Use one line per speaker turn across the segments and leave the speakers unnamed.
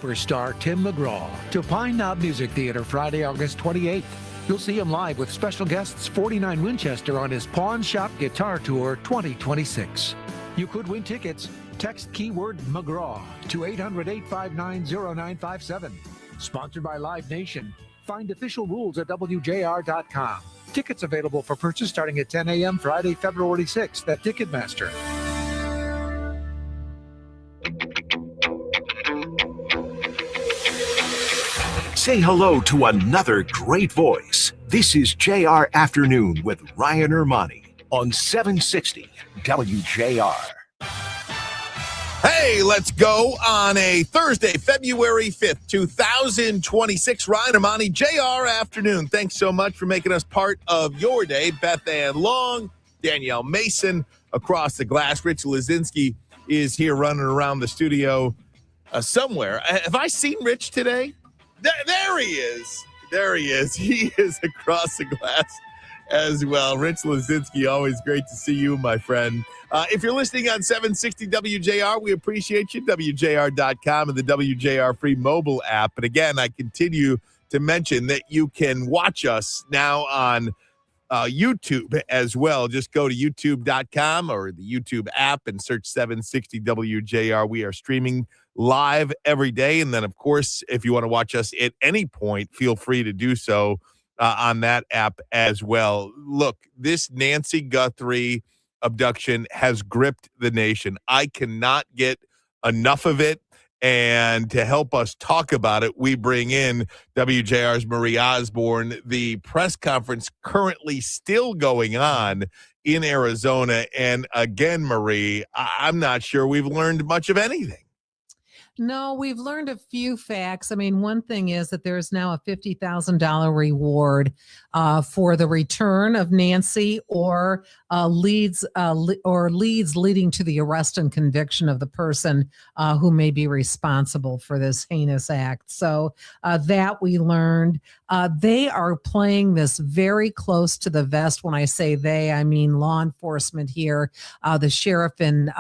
Superstar Tim McGraw to Pine Knob Music Theater Friday, August 28th. You'll see him live with special guests 49 Winchester on his Pawn Shop Guitar Tour 2026. You could win tickets. Text keyword McGraw to 800-859-0957. Sponsored by Live Nation. Find official rules at WJR.com. Tickets available for purchase starting at 10 a.m. Friday, February 6th at Ticketmaster.
Say hello to another great voice. This is JR Afternoon with Ryan Ermanni on 760 WJR.
Hey, let's go on a Thursday, February 5th, 2026. Ryan Ermanni, JR Afternoon. Thanks so much for making us part of your day. Beth Ann Long, Danielle Mason, across the glass. Rich Lazinski is here running around the studio somewhere. Have I seen Rich today? There he is. There he is. He is across the glass as well. Rich Lazinski, always great to see you, my friend. If you're listening on 760 WJR, we appreciate you. WJR.com and the WJR free mobile app. And again, I continue to mention that you can watch us now on YouTube as well. Just go to youtube.com or the YouTube app and search 760 WJR. We are streaming live every day. And then, of course, if you want to watch us at any point, feel free to do so on that app as well. Look, this Nancy Guthrie abduction has gripped the nation. I cannot get enough of it. And to help us talk about it, we bring in WJR's Marie Osborne. The press conference currently still going on in Arizona. And again, Marie, I'm not sure we've learned much of anything.
No, we've learned a few facts. I mean, one thing is that there is now a $50,000 reward for the return of Nancy or leads leading to the arrest and conviction of the person who may be responsible for this heinous act. So that we learned. They are playing this very close to the vest. When I say they, I mean law enforcement here. The sheriff in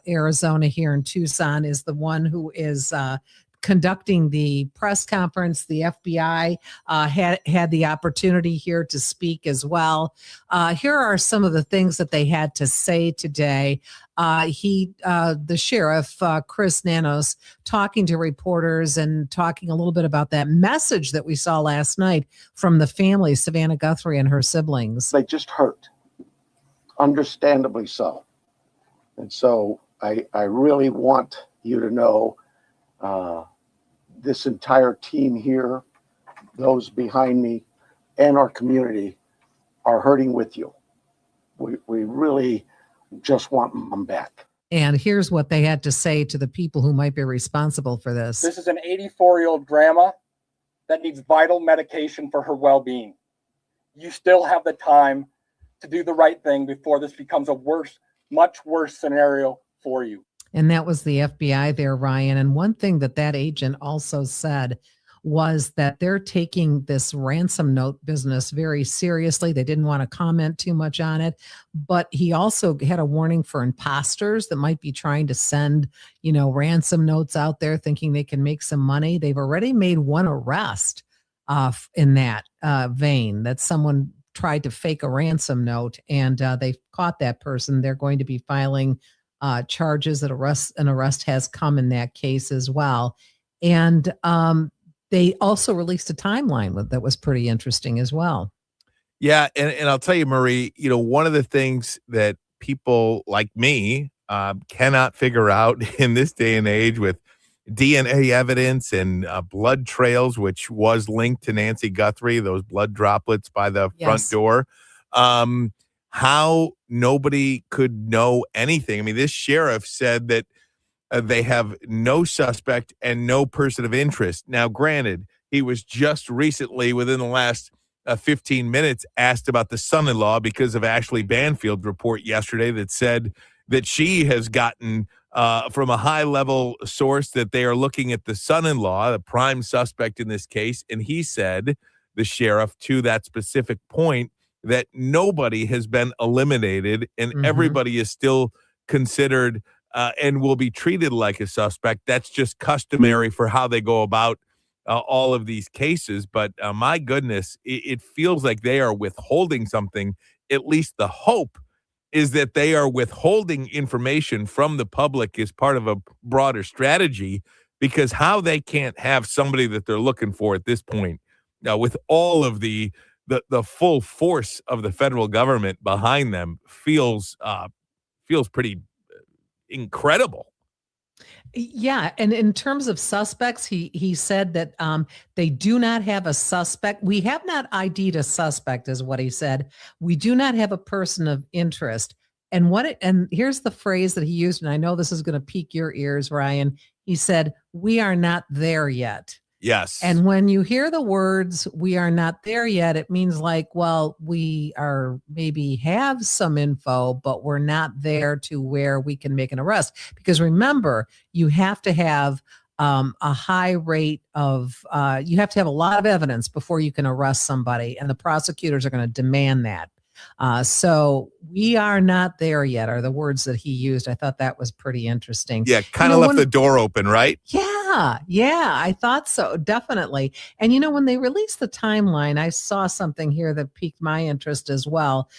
Arizona here in Tucson is the one who is conducting the press conference. The FBI had the opportunity here to speak as well. Here are some of the things that they had to say today. The sheriff, Chris Nanos, talking to reporters and talking a little bit about that message that we saw last night from the family, Savannah Guthrie and her siblings.
They just hurt, understandably so. And so I really want you to know this entire team here, those behind me, and our community are hurting with you. We really just want Mom back.
And here's what they had to say to the people who might be responsible for this.
This is an 84-year-old grandma that needs vital medication for her well-being. You still have the time to do the right thing before this becomes a much worse scenario for you.
And that was the FBI there, Ryan. And one thing that agent also said was that they're taking this ransom note business very seriously. They didn't want to comment too much on it, but he also had a warning for imposters that might be trying to send, ransom notes out there thinking they can make some money. They've already made one arrest in that vein, that someone tried to fake a ransom note, and they caught that person. They're going to be filing charges. An arrest has come in that case as well. And they also released a timeline that was pretty interesting as well.
Yeah. And I'll tell you, Marie, one of the things that people like me cannot figure out in this day and age with DNA evidence and blood trails, which was linked to Nancy Guthrie, those blood droplets by the front door, how nobody could know anything. I mean, this sheriff said that they have no suspect and no person of interest. Now, granted, he was just recently, within the last 15 minutes, asked about the son-in-law because of Ashley Banfield's report yesterday that said that she has gotten from a high-level source that they are looking at the son-in-law, the prime suspect in this case, and he said, the sheriff, to that specific point, that nobody has been eliminated and everybody is still considered and will be treated like a suspect. That's just customary for how they go about all of these cases. But my goodness, it feels like they are withholding something. At least the hope is that they are withholding information from the public as part of a broader strategy, because how they can't have somebody that they're looking for at this point, with all of the full force of the federal government behind them, feels pretty incredible.
Yeah, and in terms of suspects, he said that they do not have a suspect. We have not ID'd a suspect, is what he said. We do not have a person of interest. And here's the phrase that he used, and I know this is going to pique your ears, Ryan. He said, "We are not there yet."
Yes.
And when you hear the words, "we are not there yet," it means like, well, we are maybe have some info, but we're not there to where we can make an arrest. Because remember, you have to have a high rate of, you have to have a lot of evidence before you can arrest somebody. And the prosecutors are going to demand that. So we are not there yet are the words that he used. I thought that was pretty interesting.
Yeah, kind of left the door open, right?
Yeah, I thought so, definitely. And when they released the timeline, I saw something here that piqued my interest as well.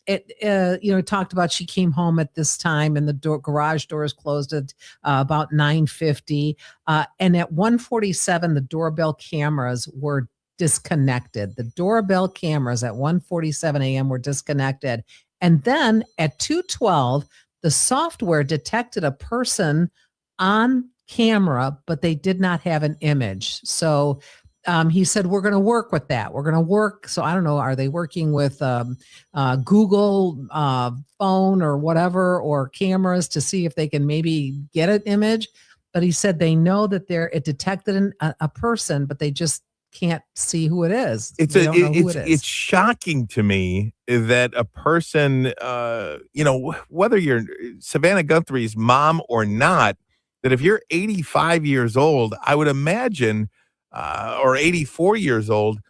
It talked about she came home at this time and the garage doors closed at about 9:50, and at 1:47 the doorbell cameras were disconnected. The doorbell cameras at 1:47 a.m. were disconnected. And then at 2:12, the software detected a person on camera, but they did not have an image. So he said, we're going to work with that. We're going to work. So I don't know, are they working with Google phone or whatever, or cameras to see if they can maybe get an image? But he said they know that it detected a person, but they just can't see who it is.
It's shocking to me that a person, whether you're Savannah Guthrie's mom or not, that if you're 85 years old, I would imagine, or 84 years old,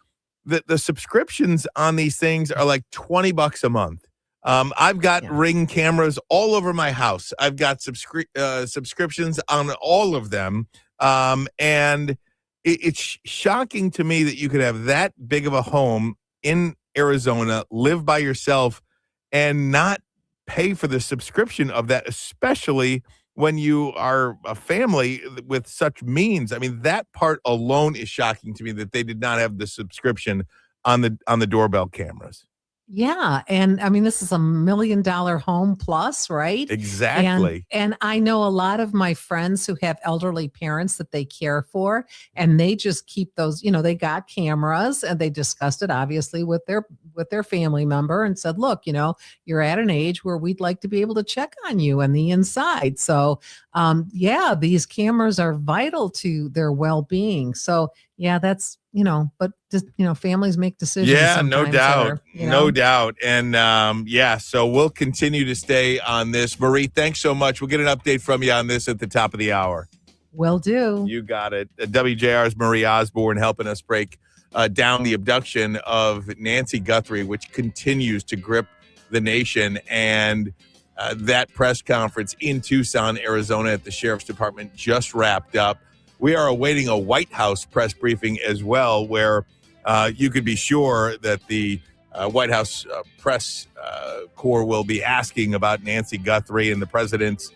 that the subscriptions on these things are like $20 a month. I've got Ring cameras all over my house. I've got subscriptions on all of them. And it's shocking to me that you could have that big of a home in Arizona, live by yourself, and not pay for the subscription of that, especially when you are a family with such means. I mean, that part alone is shocking to me, that they did not have the subscription on the doorbell cameras.
Yeah. And I mean, this is $1 million home plus, right?
Exactly.
And I know a lot of my friends who have elderly parents that they care for, and they just keep those, they got cameras, and they discussed it obviously with their family member and said, look, you're at an age where we'd like to be able to check on you and the inside. So these cameras are vital to their well-being. So yeah, that's, but just, families make decisions.
Yeah, no doubt. No doubt. And so we'll continue to stay on this. Marie, thanks so much. We'll get an update from you on this at the top of the hour.
Will do.
You got it. WJR's Marie Osborne helping us break down the abduction of Nancy Guthrie, which continues to grip the nation. And that press conference in Tucson, Arizona at the Sheriff's Department just wrapped up. We are awaiting a White House press briefing as well, where you could be sure that the White House press corps will be asking about Nancy Guthrie and the president's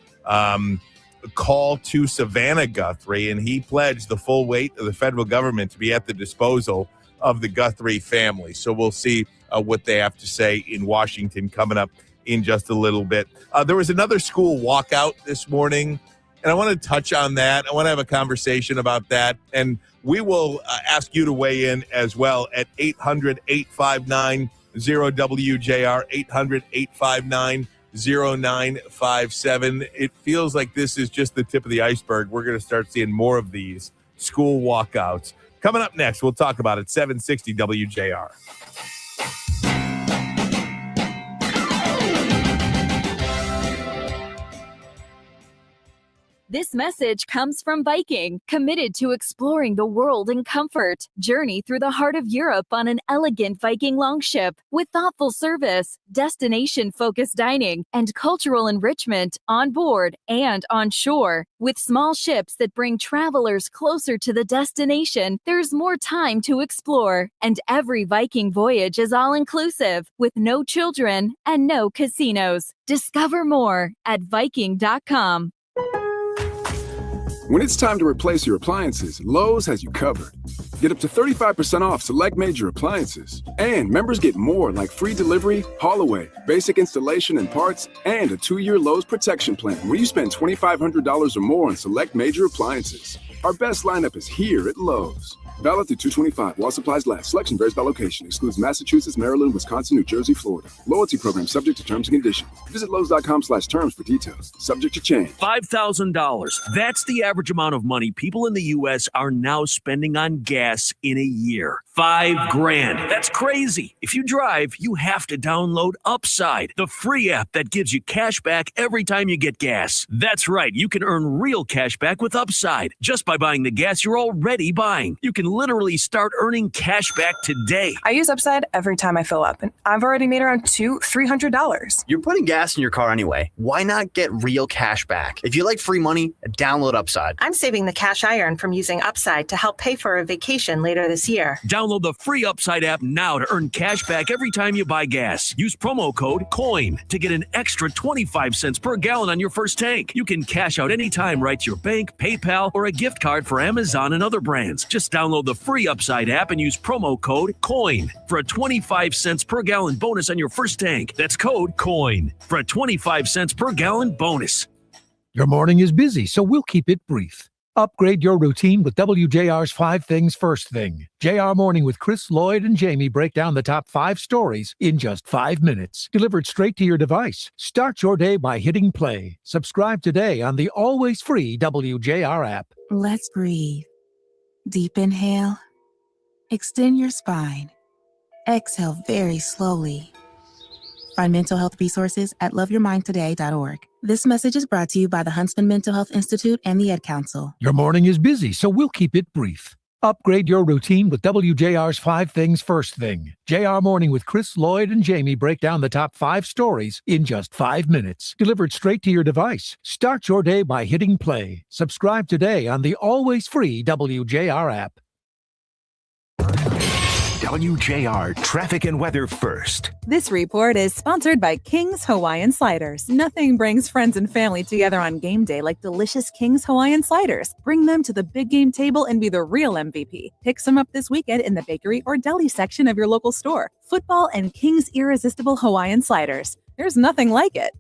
call to Savannah Guthrie. And he pledged the full weight of the federal government to be at the disposal of the Guthrie family. So we'll see what they have to say in Washington coming up in just a little bit. There was another school walkout this morning, and I want to touch on that. I want to have a conversation about that. And we will ask you to weigh in as well at 800-859-0WJR, 800-859-0957. It feels like this is just the tip of the iceberg. We're going to start seeing more of these school walkouts. Coming up next, we'll talk about it. 760 WJR.
This message comes from Viking, committed to exploring the world in comfort. Journey through the heart of Europe on an elegant Viking longship with thoughtful service, destination-focused dining, and cultural enrichment on board and on shore. With small ships that bring travelers closer to the destination, there's more time to explore. And every Viking voyage is all-inclusive, with no children and no casinos. Discover more at Viking.com.
When it's time to replace your appliances, Lowe's has you covered. Get up to 35% off select major appliances. And members get more like free delivery, haul away, basic installation and parts, and a 2-year Lowe's protection plan when you spend $2,500 or more on select major appliances. Our best lineup is here at Lowe's. Valid through 2/25 while supplies last. Selection varies by location. Excludes Massachusetts, Maryland, Wisconsin, New Jersey, Florida. Loyalty program subject to terms and conditions. Visit Lowe's.com/terms for details. Subject to change.
$5,000. That's the average amount of money people in the U.S. are now spending on gas in a year. $5,000. That's crazy. If you drive, you have to download Upside, the free app that gives you cash back every time you get gas. That's right. You can earn real cash back with Upside just by buying the gas you're already buying. You can literally start earning cash back today.
I use Upside every time I fill up, and I've already made around $200-$300.
You're putting gas in your car anyway. Why not get real cash back? If you like free money, download Upside.
I'm saving the cash I earn from using Upside to help pay for a vacation later this year.
Download the free Upside app now to earn cash back every time you buy gas. Use promo code COIN to get an extra 25 cents per gallon on your first tank. You can cash out anytime right to your bank, PayPal, or a gift card for Amazon and other brands. Just download the free Upside app and use promo code COIN for a 25 cents per gallon bonus on your first tank. That's code COIN for a 25 cents per gallon bonus.
Your morning is busy, so we'll keep it brief. Upgrade your routine with WJR's 5 Things First Thing. JR Morning with Chris, Lloyd, and Jamie break down the top 5 stories in just 5 minutes. Delivered straight to your device. Start your day by hitting play. Subscribe today on the always free WJR app.
Let's breathe. Deep inhale. Extend your spine. Exhale very slowly. Find mental health resources at loveyourmindtoday.org. This message is brought to you by the Huntsman Mental Health Institute and the Ad Council.
Your morning is busy, so we'll keep it brief. Upgrade your routine with WJR's 5 Things First Thing. JR Morning with Chris, Lloyd, and Jamie break down the top 5 stories in just 5 minutes. Delivered straight to your device. Start your day by hitting play. Subscribe today on the always free WJR app.
WJR Traffic and Weather First.
This report is sponsored by King's Hawaiian Sliders. Nothing brings friends and family together on game day like delicious King's Hawaiian Sliders. Bring them to the big game table and be the real MVP. Pick some up this weekend in the bakery or deli section of your local store. Football and King's Irresistible Hawaiian Sliders. There's nothing like it.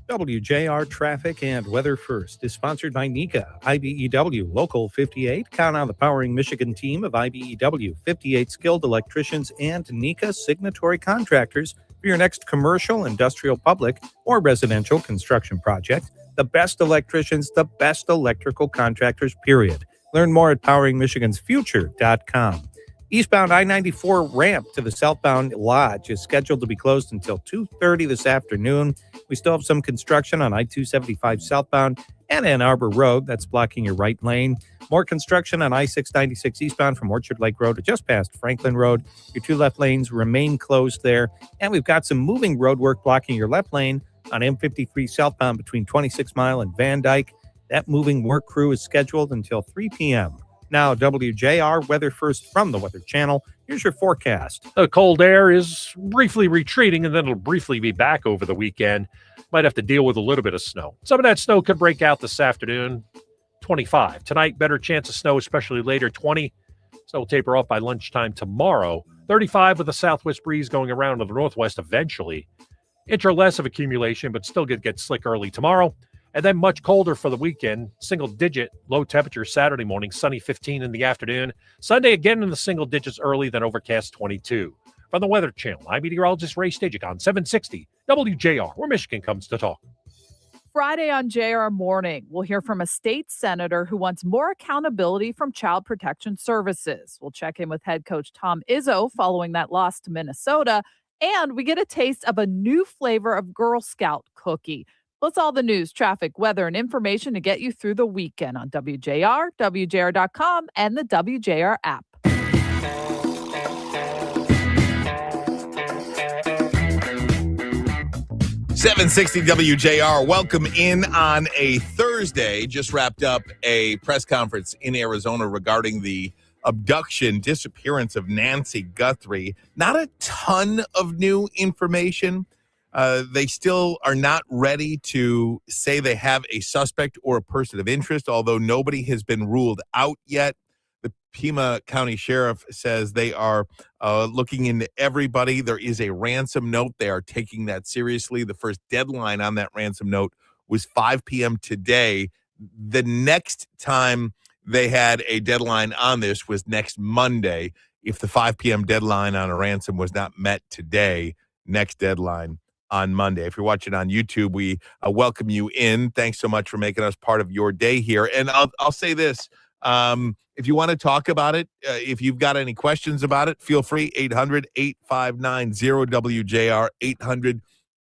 WJR Traffic and Weather First is sponsored by NECA, IBEW, Local 58. Count on the Powering Michigan team of IBEW, 58 skilled electricians and NECA signatory contractors for your next commercial, industrial, public, or residential construction project. The best electricians, the best electrical contractors, period. Learn more at poweringmichigansfuture.com. Eastbound I-94 ramp to the southbound lodge is scheduled to be closed until 2:30 this afternoon. We still have some construction on I-275 southbound and Ann Arbor Road. That's blocking your right lane. More construction on I-696 eastbound from Orchard Lake Road to just past Franklin Road. Your 2 left lanes remain closed there. And we've got some moving road work blocking your left lane on M53 southbound between 26 Mile and Van Dyke. That moving work crew is scheduled until 3 p.m. Now, WJR Weather First from the Weather Channel. Here's your forecast.
The cold air is briefly retreating, and then it'll briefly be back over the weekend. Might have to deal with a little bit of snow. Some of that snow could break out this afternoon. 25. Tonight, better chance of snow, especially later. 20. Snow will taper off by lunchtime tomorrow. 35 with a southwest breeze going around to the northwest eventually. Inch or less of accumulation, but still could get slick early tomorrow. And then much colder for the weekend. Single-digit low temperature Saturday morning, sunny 15 in the afternoon. Sunday again in the single digits early, then overcast 22. From the Weather Channel, I'm meteorologist Ray Stajic on 760 WJR, where Michigan comes to talk.
Friday on JR Morning, we'll hear from a state senator who wants more accountability from Child Protection Services. We'll check in with head coach Tom Izzo following that loss to Minnesota. And we get a taste of a new flavor of Girl Scout cookie. plus all the news, traffic, weather, and information to get you through the weekend on WJR, WJR.com, and the WJR app.
760 WJR. Welcome in on a Thursday. Just wrapped up a press conference in Arizona regarding the abduction, disappearance of Nancy Guthrie. Not a ton of new information. They still are not ready to say they have a suspect or a person of interest, although nobody has been ruled out yet. The Pima County Sheriff says they are looking into everybody. There is a ransom note. They are taking that seriously. The first deadline on that ransom note was 5 p.m. today. The next time they had a deadline on this was next Monday. If the 5 p.m. deadline on a ransom was not met today, next deadline on Monday. If you're watching on YouTube, we welcome you in. Thanks so much for making us part of your day here. And I'll say this. If you want to talk about it, if you've got any questions about it, feel free. 800-859-0WJR,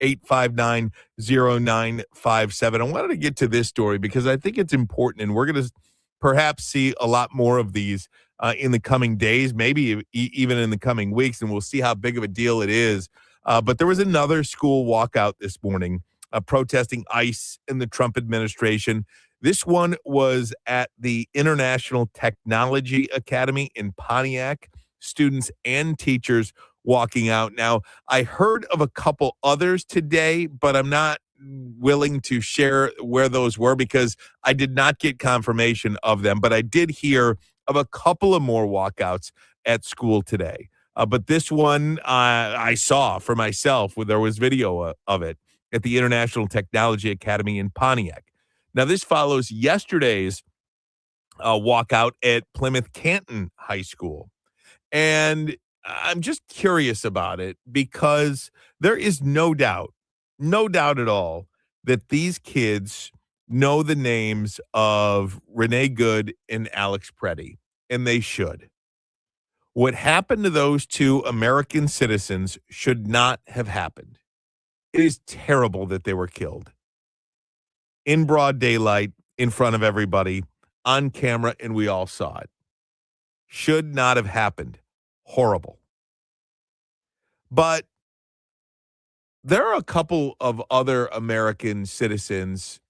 800-859-0957. I wanted to get to this story because I think it's important, and we're going to perhaps see a lot more of these in the coming days, maybe even in the coming weeks, and we'll see how big of a deal it is. But there was another school walkout this morning protesting ICE and the Trump administration. This one was at the International Technology Academy in Pontiac. Students and teachers walking out. Now, I heard of a couple others today, but I'm not willing to share where those were because I did not get confirmation of them. But I did hear of a couple of more walkouts at school today. But this one I saw for myself when there was video of it at the International Technology Academy in Pontiac. Now, this follows yesterday's walkout at Plymouth Canton High School. And I'm just curious about it because there is no doubt at all that these kids know the names of Renee Good and Alex Preddy, and they should. What happened to those two American citizens should not have happened. It is terrible that they were killed in broad daylight, in front of everybody, on camera, and we all saw it. Should not have happened. Horrible. But there are a couple of other American citizens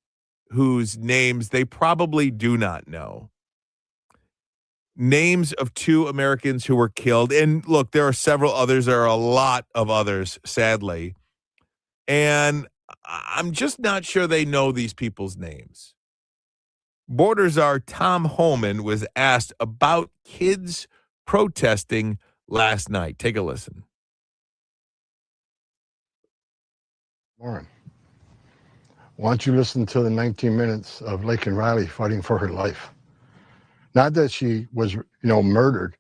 whose names they probably do not know. Names of two Americans who were killed. And look, there are several others. There are a lot of others, sadly. And I'm just not sure they know these people's names. Border czar Tom Homan was asked about kids protesting last night. Take a listen.
Warren, why don't you listen to the 19 minutes of Laken Riley fighting for her life? Not that she was, murdered,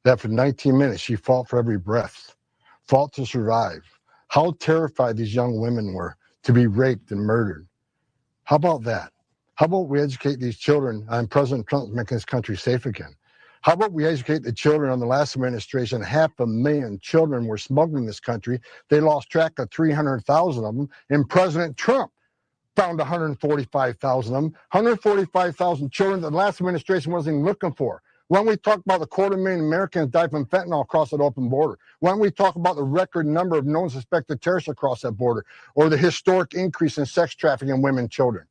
that for 19 minutes she fought for every breath, fought to survive. How terrified these young women were to be raped and murdered. How about that? How about we educate these children on President Trump making this country safe again? How about we educate the children on the last administration? 500,000 children were smuggled in this country. They lost track of 300,000 of them. And President Trump found 145,000 of them. 145,000 children that the last administration wasn't even looking for. When we talk about the 250,000 Americans died from fentanyl across that open border, when we talk about the record number of known suspected terrorists across that border, or the historic increase in sex trafficking in women and children.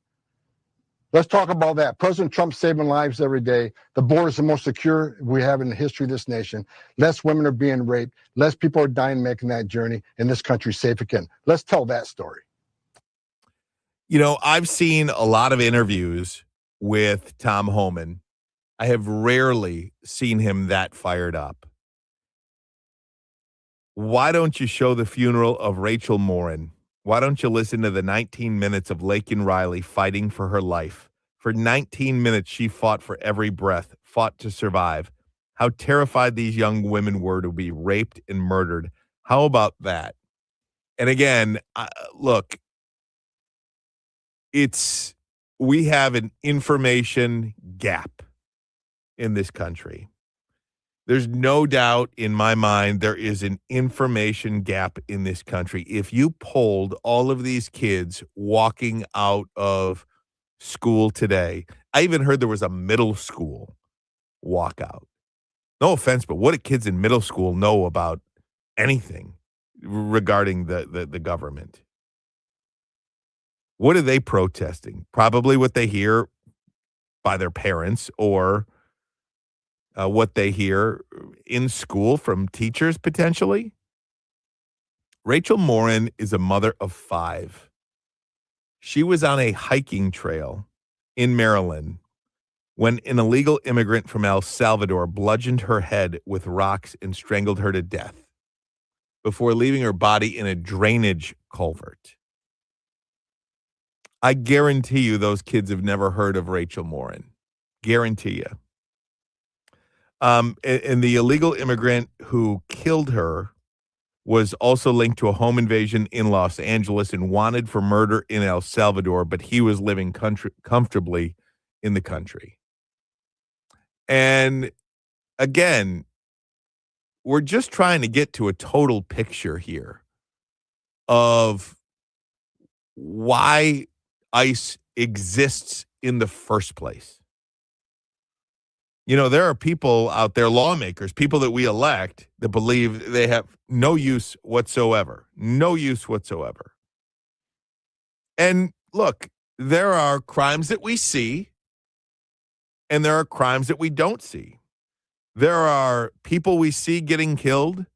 Let's talk about that. President Trump saving lives every day. The border is the most secure we have in the history of this nation. Less women are being raped. Less people are dying making that journey. And this country's safe again. Let's tell that story.
I've seen a lot of interviews with Tom Homan. I have rarely seen him that fired up. Why don't you show the funeral of Rachel Morin? Why don't you listen to the 19 minutes of Laken Riley fighting for her life? For 19 minutes, she fought for every breath, fought to survive. How terrified these young women were to be raped and murdered. How about that? And again, look, we have an information gap in this country. There's no doubt in my mind there is an information gap in this country. If you polled all of these kids walking out of school today, I even heard there was a middle school walkout. No offense, but what do kids in middle school know about anything regarding the government? What are they protesting? Probably what they hear by their parents or what they hear in school from teachers potentially. Rachel Morin is a mother of 5. She was on a hiking trail in Maryland when an illegal immigrant from El Salvador bludgeoned her head with rocks and strangled her to death before leaving her body in a drainage culvert. I guarantee you those kids have never heard of Rachel Morin. Guarantee you. And the illegal immigrant who killed her was also linked to a home invasion in Los Angeles and wanted for murder in El Salvador, but he was living comfortably in the country. And again, we're just trying to get to a total picture here of why ICE exists in the first place. You know, there are people out there, lawmakers, people that we elect that believe they have no use whatsoever. No use whatsoever. And look, there are crimes that we see and there are crimes that we don't see. There are people we see getting killed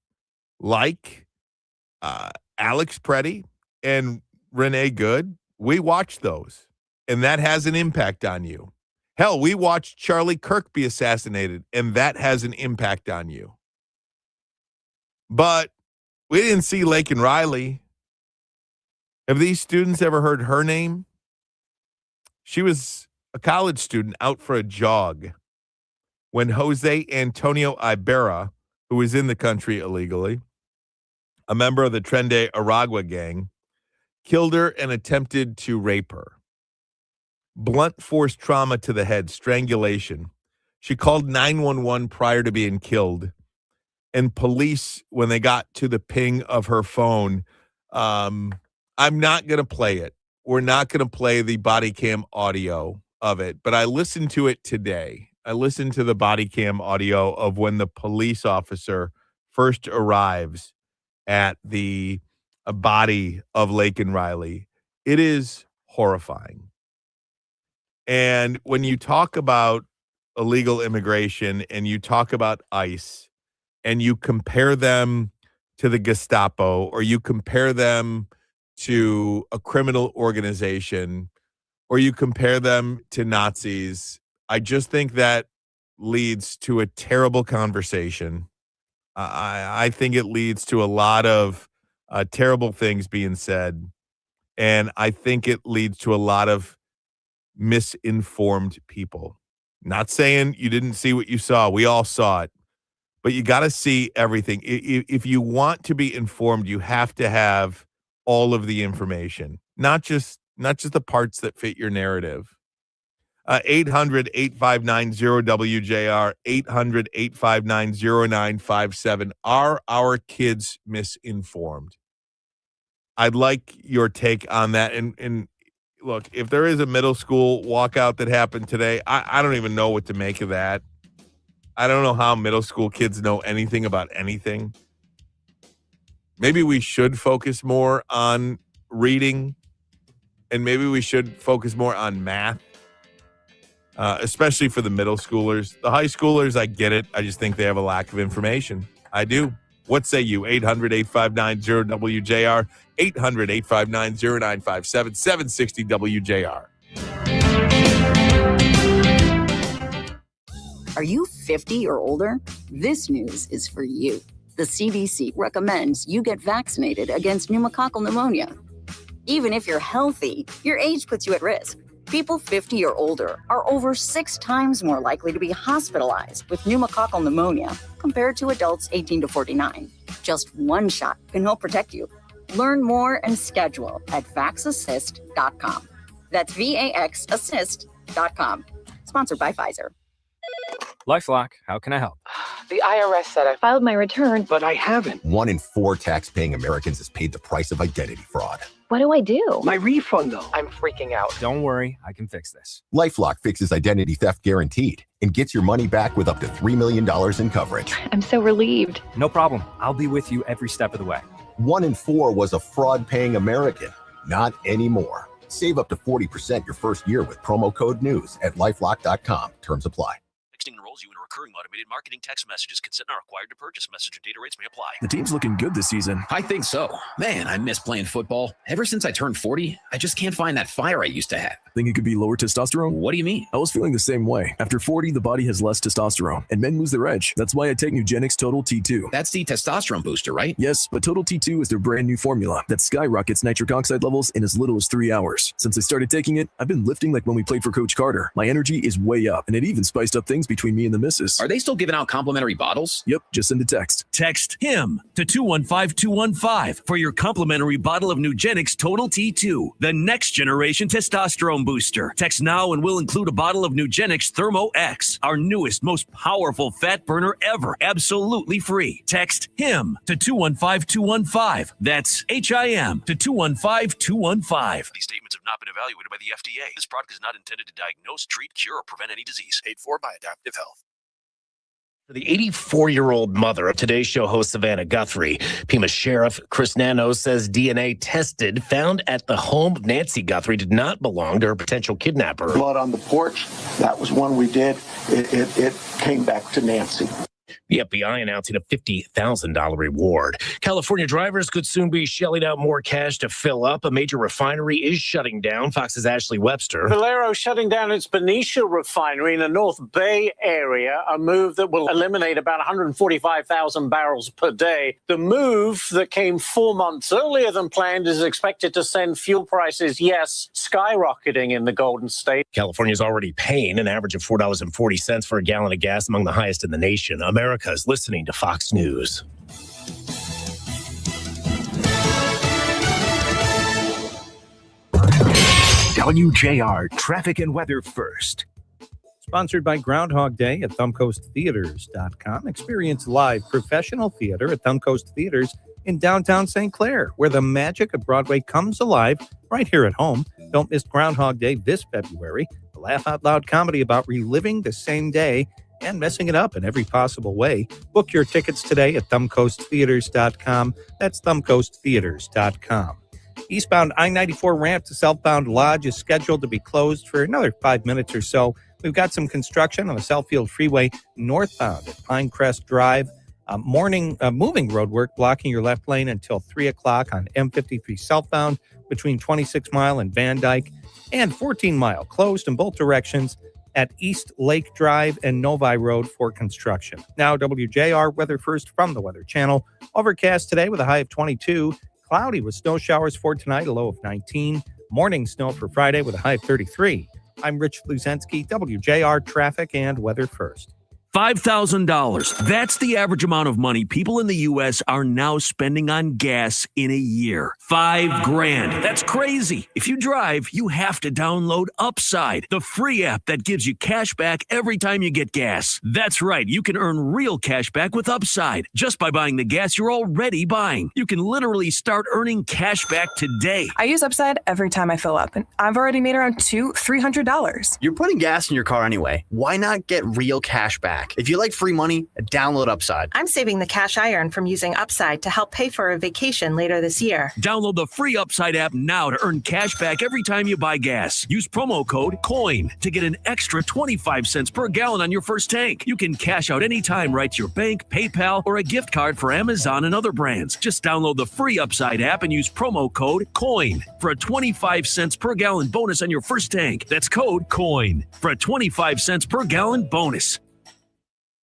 like Alex Preddy and Renee Good. We watch those and that has an impact on you. Hell, we watched Charlie Kirk be assassinated, and that has an impact on you. But we didn't see Laken Riley. Have these students ever heard her name? She was a college student out for a jog when Jose Antonio Ibarra, who was in the country illegally, a member of the Trende Aragua gang, killed her and attempted to rape her. Blunt force trauma to the head, strangulation. She called 911 prior to being killed. And police, when they got to the ping of her phone, I'm not going to play it. We're not going to play the body cam audio of it. But I listened to it today. I listened to the body cam audio of when the police officer first arrives at the body of Laken Riley. It is horrifying. And when you talk about illegal immigration and you talk about ICE and you compare them to the Gestapo or you compare them to a criminal organization or you compare them to Nazis, I just think that leads to a terrible conversation. I think it leads to a lot of terrible things being said. And I think it leads to a lot of misinformed people. Not saying you didn't see what you saw. We all saw it. But you got to see everything. If you want to be informed, you have to have all of the information, not just the parts that fit your narrative. 800-859-0WJR, 800-859-0957. Are our kids misinformed? I'd like your take on that. And look, if there is a middle school walkout that happened today, I don't even know what to make of that. I don't know how middle school kids know anything about anything. Maybe we should focus more on reading, and maybe we should focus more on math, especially for the middle schoolers. The high schoolers, I get it. I just think they have a lack of information. I do. What say you? 800-859-0WJR, 800-859-0957, 760 WJR.
Are you 50 or older? This news is for you. The CDC recommends you get vaccinated against pneumococcal pneumonia. Even if you're healthy, your age puts you at risk. People 50 or older are over 6 times more likely to be hospitalized with pneumococcal pneumonia compared to adults 18 to 49. Just one shot can help protect you. Learn more and schedule at vaxassist.com. That's VAXassist.com. Sponsored by Pfizer.
LifeLock, how can I help?
The IRS said I filed my return,
But I haven't.
1 in 4 tax-paying Americans has paid the price of identity fraud.
What do I do?
My refund, though.
I'm freaking out.
Don't worry, I can fix this.
LifeLock fixes identity theft guaranteed and gets your money back with up to $3 million in coverage.
I'm so relieved.
No problem. I'll be with you every step of the way.
1 in 4 was a fraud-paying American. Not anymore. Save up to 40% your first year with promo code NEWS at LifeLock.com. Terms apply.
Texting enrolls you in a recurring automated marketing text messages. Consent not required to purchase. Message and data rates may apply.
The team's looking good this season. I think so. Man, I miss playing football. Ever since I turned 40, I just can't find that fire I used to have.
Think it could be lower testosterone?
What do you mean?
I was feeling the same way. After 40, the body has less testosterone, and men lose their edge. That's why I take Nugenix Total T2.
That's the testosterone booster, right?
Yes, but Total T2 is their brand new formula that skyrockets nitric oxide levels in as little as 3 hours. Since I started taking it, I've been lifting like when we played for Coach Carter. My energy is way up, and it even spiced up things between me and the missus.
Are they still giving out complimentary bottles?
Yep, just send a text.
Text HIM to 215-215 for your complimentary bottle of Nugenix Total T2, the next generation testosterone booster. Text now and we'll include a bottle of Nugenix Thermo X, our newest, most powerful fat burner ever, absolutely free. Text HIM to 215-215. That's HIM to 215-215. These statements have not been evaluated by the FDA. This product is not intended to diagnose, treat, cure, or prevent any disease. Paid for by Adaptive Health.
For the 84-year-old mother of Today's Show host Savannah Guthrie, Pima Sheriff Chris Nano says DNA tested found at the home of Nancy Guthrie did not belong to her potential kidnapper.
Blood on the porch, that was one we did. It came back to Nancy.
The FBI announcing a $50,000 reward. California drivers could soon be shelling out more cash to fill up. A major refinery is shutting down. Fox's Ashley Webster.
Valero shutting down its Benicia refinery in the North Bay area, a move that will eliminate about 145,000 barrels per day. The move that came 4 months earlier than planned is expected to send fuel prices, skyrocketing in the Golden State.
California's already paying an average of $4.40 for a gallon of gas, among the highest in the nation. America is listening to Fox News.
WJR Traffic and Weather First.
Sponsored by Groundhog Day at thumbcoasttheaters.com. Experience live professional theater at Thumb Coast Theaters in downtown St. Clair, where the magic of Broadway comes alive right here at home. Don't miss Groundhog Day this February, a laugh-out-loud comedy about reliving the same day and messing it up in every possible way. Book your tickets today at thumbcoasttheaters.com. That's thumbcoasttheaters.com. Eastbound I-94 ramp to southbound Lodge is scheduled to be closed for another 5 minutes or so. We've got some construction on the Southfield Freeway northbound at Pinecrest Drive. Moving road work blocking your left lane until 3 o'clock on M53 southbound between 26 Mile and Van Dyke, and 14 Mile closed in both directions at East Lake Drive and Novi Road for construction. Now, WJR weather first from the Weather Channel. Overcast today with a high of 22. Cloudy with snow showers for tonight, a low of 19. Morning snow for Friday with a high of 33. I'm Rich Fluzensky, WJR Traffic and Weather First.
$5,000. That's the average amount of money people in the U.S. are now spending on gas in a year. $5,000. That's crazy. If you drive, you have to download Upside, the free app that gives you cash back every time you get gas. That's right. You can earn real cash back with Upside just by buying the gas you're already buying. You can literally start earning cash back today.
I use Upside every time I fill up, and I've already made around $300.
You're putting gas in your car anyway. Why not get real cash back? If you like free money, download Upside.
I'm saving the cash I earn from using Upside to help pay for a vacation later this year.
Download the free Upside app now to earn cash back every time you buy gas. Use promo code COIN to get an extra 25 cents per gallon on your first tank. You can cash out anytime right to your bank, PayPal, or a gift card for Amazon and other brands. Just download the free Upside app and use promo code COIN for a 25 cents per gallon bonus on your first tank. That's code COIN for a 25 cents per gallon bonus.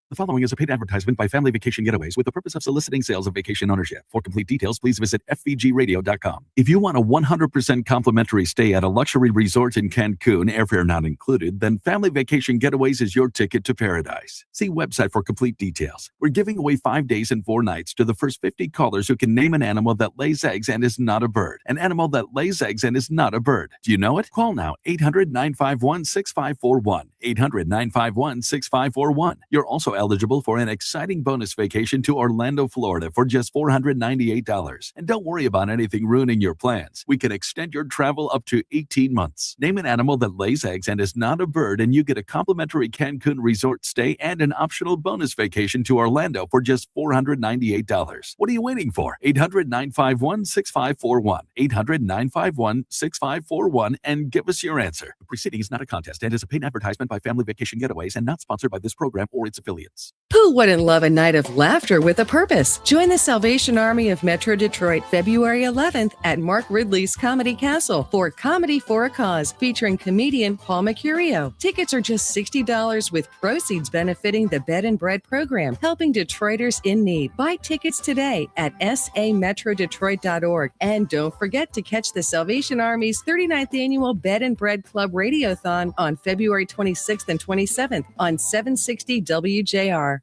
The following is a paid advertisement by Family Vacation Getaways with the purpose of soliciting sales of vacation ownership. For complete details, please visit fvgradio.com. If you want a 100% complimentary stay at a luxury resort in Cancun, airfare not included, then Family Vacation Getaways is your ticket to paradise. See website for complete details. We're giving away 5 days and 4 nights to the first 50 callers who can name an animal that lays eggs and is not a bird. An animal that lays eggs and is not a bird. Do you know it? Call now, 800-951-6541. 800-951-6541. You're also eligible for an exciting bonus vacation to Orlando, Florida for just $498. And don't worry about anything ruining your plans. We can extend your travel up to 18 months. Name an animal that lays eggs and is not a bird, and you get a complimentary Cancun resort stay and an optional bonus vacation to Orlando for just $498. What are you waiting for? 800-951-6541. 800-951-6541 and give us your answer. The preceding is not a contest and is a paid advertisement by Family Vacation Getaways and not sponsored by this program or its affiliates.
Who wouldn't love a night of laughter with a purpose? Join the Salvation Army of Metro Detroit February 11th at Mark Ridley's Comedy Castle for Comedy for a Cause, featuring comedian Paul Mercurio. Tickets are just $60 with proceeds benefiting the Bed and Bread program, helping Detroiters in need. Buy tickets today at sametrodetroit.org. And don't forget to catch the Salvation Army's 39th Annual Bed and Bread Club Radiothon on February 26th and 27th on 760 WJR.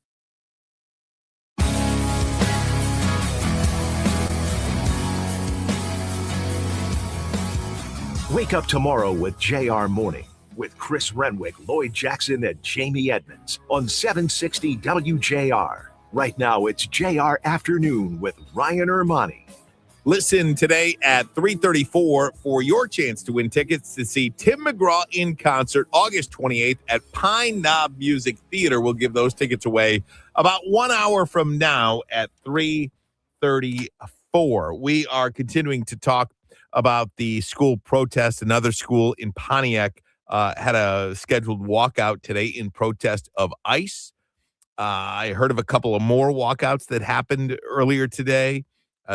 Wake up tomorrow with JR Morning with Chris Renwick, Lloyd Jackson, and Jamie Edmonds on 760 WJR. Right now, it's JR Afternoon with Ryan Ermanni.
Listen today at 3:34 for your chance to win tickets to see Tim McGraw in concert August 28th at Pine Knob Music Theater. We'll give those tickets away about 1 hour from now at 3:34. We are continuing to talk about the school protest. Another school in Pontiac had a scheduled walkout today in protest of ICE. I heard of a couple of more walkouts that happened earlier today.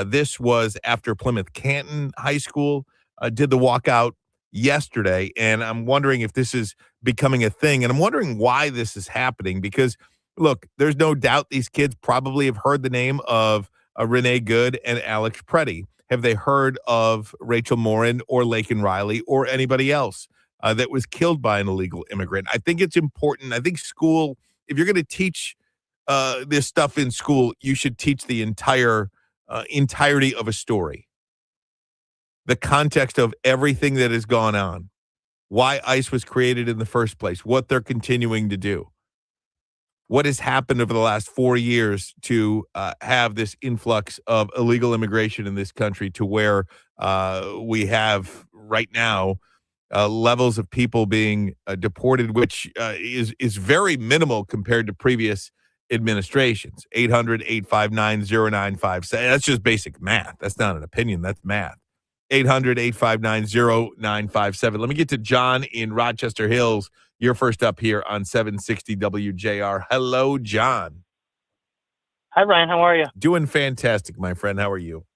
This was after Plymouth Canton High School did the walkout yesterday, and I'm wondering if this is becoming a thing, and I'm wondering why this is happening because, look, there's no doubt these kids probably have heard the name of Renee Good and Alex Preddy. Have they heard of Rachel Morin or Laken Riley or anybody else that was killed by an illegal immigrant? I think it's important. I think school, if you're going to teach this stuff in school, you should teach the entirety of a story, the context of everything that has gone on, why ICE was created in the first place, what they're continuing to do, what has happened over the last 4 years to have this influx of illegal immigration in this country to where we have right now levels of people being deported, which is very minimal compared to previous administrations. 800-859-0957. That's just basic math. That's not an opinion. That's math. 800-859-0957. Let me get to John in Rochester Hills. You're first up here on 760 WJR. Hello, John.
Hi, Ryan. How are you?
Doing fantastic, my friend. How are you?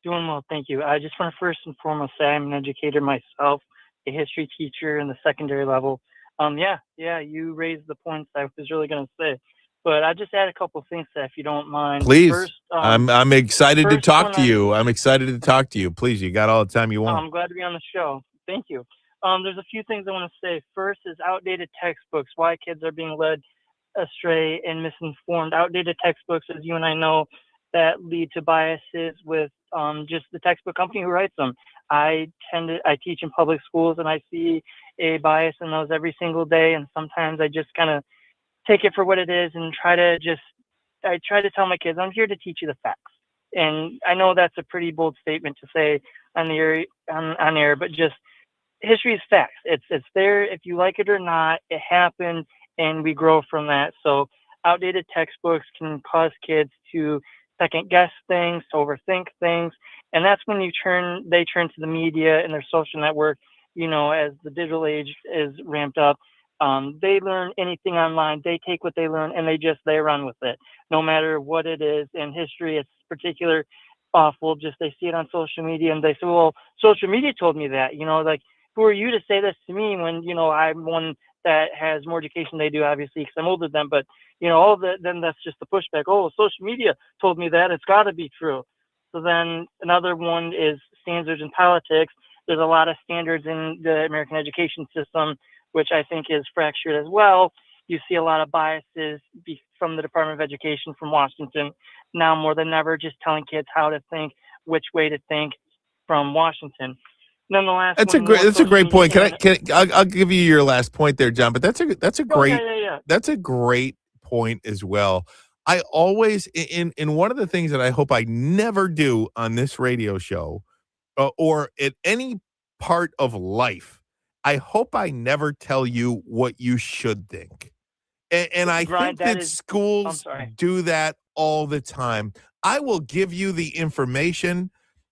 Doing well, thank you. I just want to first and foremost say I'm an educator myself, a history teacher in the secondary level. You raised the points I was really going to say. But I just add a couple of things to that, if you don't mind.
Please.
First,
I'm excited to talk to you. I'm excited to talk to you. Please, you got all the time you want.
I'm glad to be on the show. Thank you. There's a few things I want to say. First is outdated textbooks, why kids are being led astray and misinformed. Outdated textbooks, as you and I know, that lead to biases with just the textbook company who writes them. I teach in public schools, and I see a bias in those every single day, and sometimes I just kind of take it for what it is and try to tell my kids, I'm here to teach you the facts. And I know that's a pretty bold statement to say on the air, but just history is facts. It's there if you like it or not. It happened, and we grow from that. So outdated textbooks can cause kids to second guess things, to overthink things, and that's when they turn to the media and their social network. As the digital age is ramped up, they learn anything online. They take what they learn and they run with it, no matter what it is. In history, it's particular awful. Just they see it on social media and they say, well, social media told me that. Who are you to say this to me when, I'm one that has more education than they do, obviously, because I'm older than them. But, all then that's just the pushback. Oh, social media told me that. It's got to be true. So then another one is standards in politics. There's a lot of standards in the American education system, which I think is fractured as well. You see a lot of biases from the Department of Education from Washington now more than ever, just telling kids how to think, which way to think from Washington. Then the last
That's
one,
a great point.
media
I'll give you your last point there, John. But that's a great
yeah.
that's a great point as well. I always in one of the things that I hope I never do on this radio show or at any part of life, I hope I never tell you what you should think. And I think that schools do that all the time. I will give you the information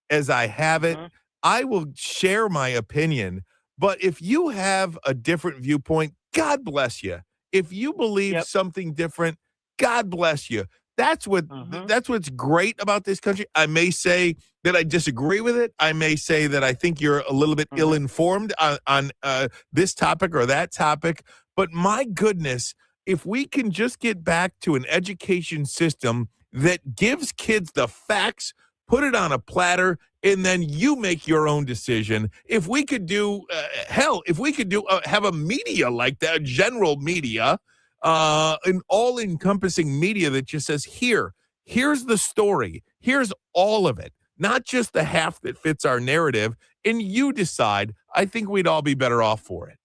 as I have it. I will share my opinion. But if you have a different viewpoint, God bless you. If you believe something different, God bless you. That's what's great about this country. I may say that I disagree with it. I may say that I think you're a little bit ill-informed on this topic or that topic. But my goodness, if we can just get back to an education system that gives kids the facts, put it on a platter, and then you make your own decision. If we could do, have a media like that, general media, an all-encompassing media that just says, here's the story. Here's all of it, not just the half that fits our narrative, and you decide. I think we'd all be better off for it.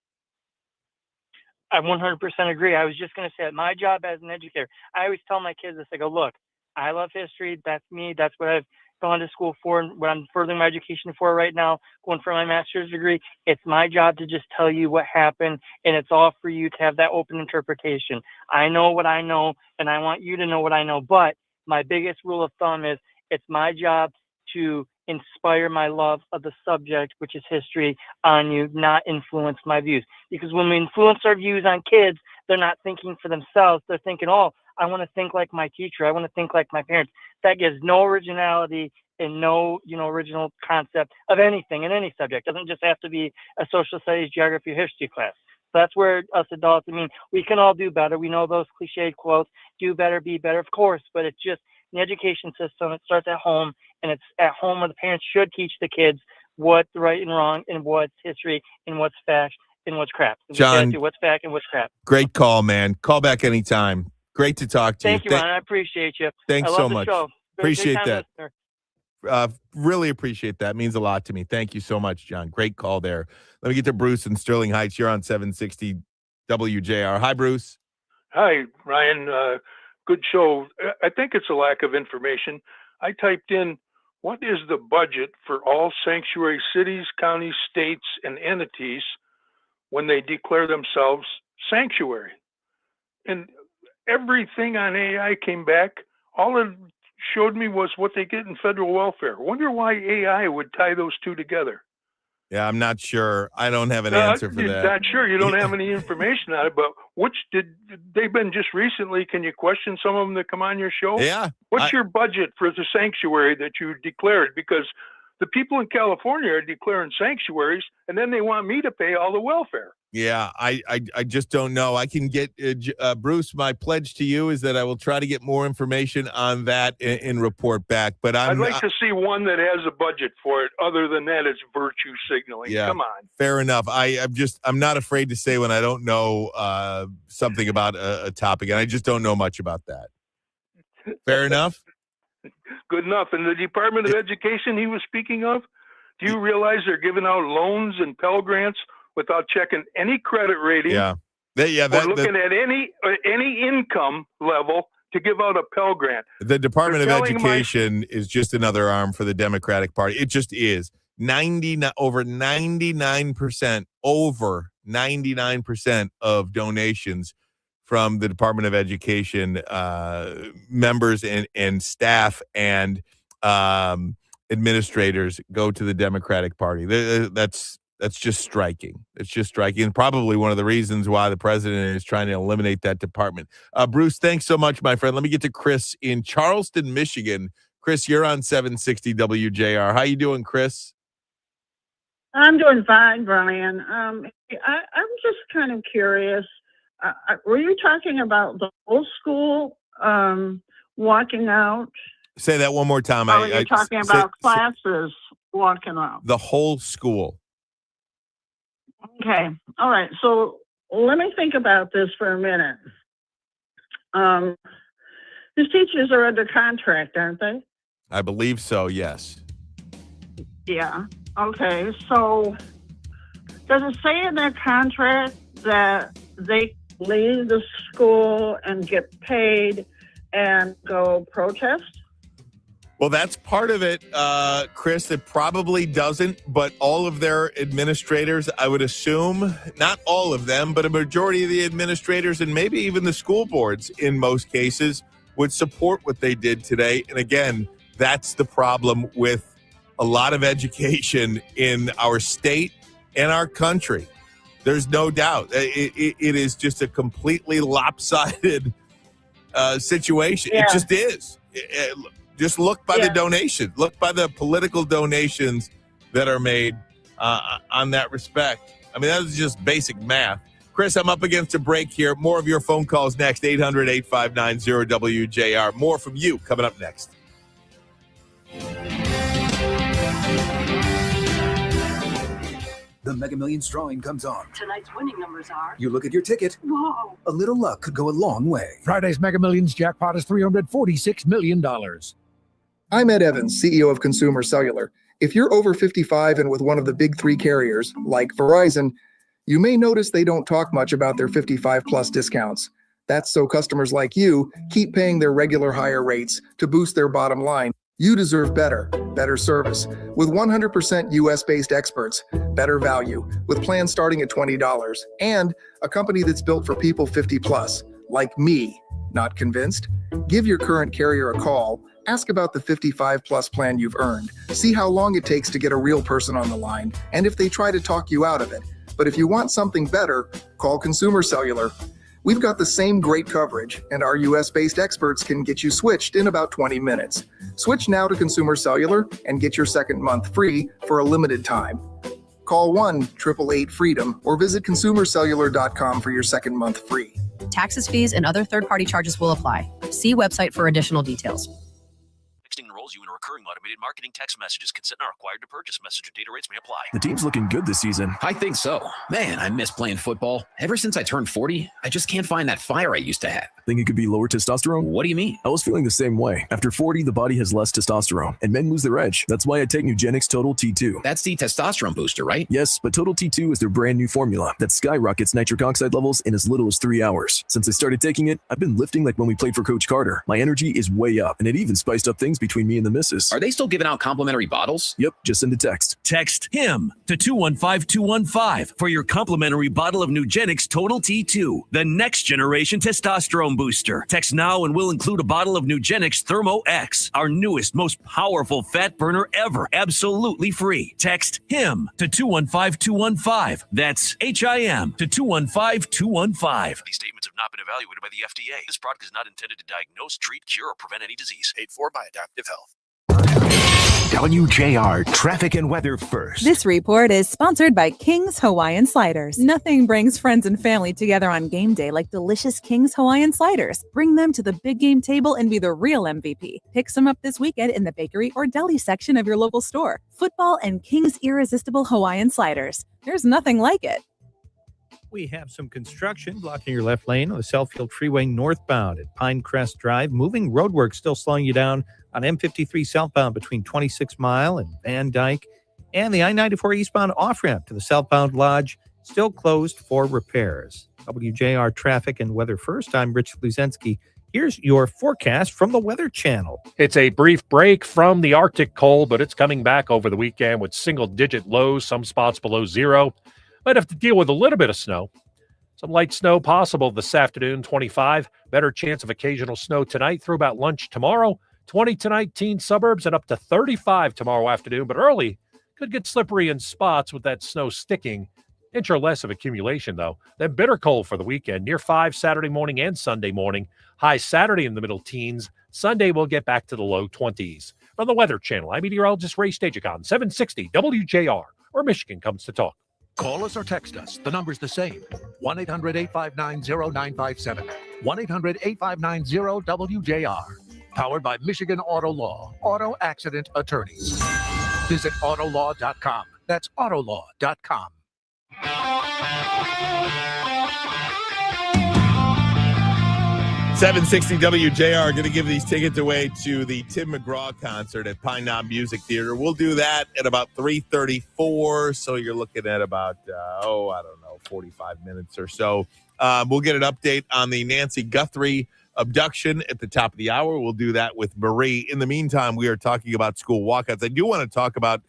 I 100% agree. I was just going to say, my job as an educator, I always tell my kids this. I go, look, I love history. That's me. That's what I've gone to school for and what I'm furthering my education for right now, going for my master's degree. It's my job to just tell you what happened, and it's all for you to have that open interpretation. I know what I know, and I want you to know what I know. But my biggest rule of thumb is it's my job to inspire my love of the subject, which is history, on you, not influence my views. Because when we influence our views on kids, they're not thinking for themselves. They're thinking, oh, I want to think like my teacher. I want to think like my parents. That gives no originality and no, original concept of anything in any subject. It doesn't just have to be a social studies, geography, or history class. So that's where us adults, we can all do better. We know those cliched quotes, do better, be better, of course, but it's just the education system. It starts at home, and it's at home where the parents should teach the kids what's right and wrong and what's history and what's fact and what's crap.
John,
what's fact and what's crap.
Great call, man. Call back anytime. Great to talk to you.
Thank you, Ron. I appreciate you.
Thanks
I love
so
the
much.
Show.
Appreciate that.
Listener.
Really appreciate that. Means a lot to me. Thank you so much, John. Great call there. Let me get to Bruce in Sterling Heights. You're on 760 WJR. Hi, Bruce.
Hi, Ryan. Good show. I think it's a lack of information. I typed in, what is the budget for all sanctuary cities, counties, states, and entities when they declare themselves sanctuary? And everything on AI came back. All it showed me was what they get in federal welfare. Wonder why AI would tie those two together.
Yeah, I'm not sure. I don't have an answer for that.
Not sure. You don't have any information on it, but they've been just recently. Can you question some of them that come on your show?
Yeah.
What's your budget for the sanctuary that you declared? Because the people in California are declaring sanctuaries, and then they want me to pay all the welfare.
Yeah, I just don't know. I can get Bruce. My pledge to you is that I will try to get more information on that and report back. But
I'd like to see one that has a budget for it. Other than that, it's virtue signaling.
Yeah,
come on.
Fair enough. I'm not afraid to say when I don't know something about a topic, and I just don't know much about that. Fair enough.
Good enough. And the Department of Education he was speaking of, do you realize they're giving out loans and Pell Grants without checking any credit rating?
Yeah.
Or looking at any income level to give out a Pell Grant.
The Department of Education is just another arm for the Democratic Party. It just is. Over 99% of donations from the Department of Education members and staff and administrators go to the Democratic Party. That's just striking. It's just striking. And probably one of the reasons why the president is trying to eliminate that department. Bruce, thanks so much, my friend. Let me get to Chris in Charleston, Michigan. Chris, you're on 760 WJR. How you doing, Chris?
I'm doing fine, Brian. I'm just kind of curious. Were you talking about the whole school walking out?
Say that one more time.
Or were you talking about classes walking out?
The whole school.
Okay. All right. So let me think about this for a minute. These teachers are under contract, aren't they?
I believe so, yes.
Yeah. Okay. So does it say in their contract that they leave the school and get paid and go protest?
Well, that's part of it, Chris. It probably doesn't, but all of their administrators, I would assume, not all of them, but a majority of the administrators and maybe even the school boards in most cases would support what they did today. And again, that's the problem with a lot of education in our state and our country. There's no doubt. It is just a completely lopsided situation.
Yeah.
It just is. Just look by the donation. Look by the political donations that are made on that respect. I mean, that is just basic math. Chris, I'm up against a break here. More of your phone calls next, 800-859-0WJR. More from you coming up next.
The Mega Millions drawing comes on.
Tonight's winning numbers are...
You look at your ticket.
Whoa!
A little luck could go a long way.
Friday's Mega Millions jackpot is $346 million.
I'm Ed Evans, CEO of Consumer Cellular. If you're over 55 and with one of the big three carriers, like Verizon, you may notice they don't talk much about their 55-plus discounts. That's so customers like you keep paying their regular higher rates to boost their bottom line. You deserve better service. With 100% US-based experts, better value, with plans starting at $20, and a company that's built for people 50-plus, like me. Not convinced? Give your current carrier a call. Ask about the 55-plus plan you've earned. See how long it takes to get a real person on the line, and if they try to talk you out of it. But if you want something better, call Consumer Cellular. We've got the same great coverage, and our US-based experts can get you switched in about 20 minutes. Switch now to Consumer Cellular and get your second month free for a limited time. Call 1-888-FREEDOM or visit consumercellular.com for your second month free.
Taxes, fees, and other third-party charges will apply. See website for additional details.
Texting enrolls you in a recurring automated marketing text messages. Consent not required to purchase. Message and data rates may apply.
The team's looking good this season.
I think so. Man, I miss playing football. Ever since I turned 40, I just can't find that fire I used to have.
Think it could be lower testosterone?
What do you mean?
I was feeling the same way. After 40, the body has less testosterone, and men lose their edge. That's why I take Nugenix Total T2.
That's the testosterone booster, right?
Yes, but Total T2 is their brand new formula that skyrockets nitric oxide levels in as little as 3 hours. Since I started taking it, I've been lifting like when we played for Coach Carter. My energy is way up, and it even spiced up things between me and the missus.
Are they still giving out complimentary bottles?
Yep, just send a text.
Text HIM to 215215 for your complimentary bottle of Nugenix Total T2, the next generation testosterone booster. Text now and we'll include a bottle of Nugenix Thermo X, our newest, most powerful fat burner ever, absolutely free. Text HIM to 215215. That's HIM to 215215. These statements have not been evaluated by the FDA. This product is not intended to diagnose, treat, cure, or prevent any disease. Paid for by Adaptive Health.
WJR Traffic and Weather First.
This report is sponsored by King's Hawaiian Sliders. Nothing brings friends and family together on game day like delicious King's Hawaiian Sliders. Bring them to the big game table and be the real MVP. Pick some up this weekend in the bakery or deli section of your local store. Football and King's Irresistible Hawaiian Sliders. There's nothing like it.
We have some construction blocking your left lane on the Southfield Freeway northbound at Pinecrest Drive. Moving roadwork still slowing you down on M53 southbound between 26 Mile and Van Dyke. And the I-94 eastbound off-ramp to the southbound lodge still closed for repairs. WJR Traffic and Weather First. I'm Rich Luzensky. Here's your forecast from the Weather Channel.
It's a brief break from the Arctic cold, but it's coming back over the weekend with single-digit lows, some spots below zero. Might have to deal with a little bit of snow. Some light snow possible this afternoon, 25. Better chance of occasional snow tonight through about lunch tomorrow. 20 tonight, teen suburbs, and up to 35 tomorrow afternoon. But early, could get slippery in spots with that snow sticking. Inch or less of accumulation, though. Then bitter cold for the weekend, near 5 Saturday morning and Sunday morning. High Saturday in the middle teens. Sunday, we'll get back to the low 20s. From the Weather Channel, I'm meteorologist Ray Stagicon, 760 WJR, where Michigan comes to talk.
Call us or text us. The number's the same. 1-800-859-0957. 1-800-859-0WJR. Powered by Michigan Auto Law. Auto Accident Attorneys. Visit autolaw.com. That's autolaw.com.
760 WJR, going to give these tickets away to the Tim McGraw concert at Pine Knob Music Theater. We'll do that at about 3:34, so you're looking at about, 45 minutes or so. We'll get an update on the Nancy Guthrie abduction at the top of the hour. We'll do that with Marie. In the meantime, we are talking about school walkouts. I do want to talk about,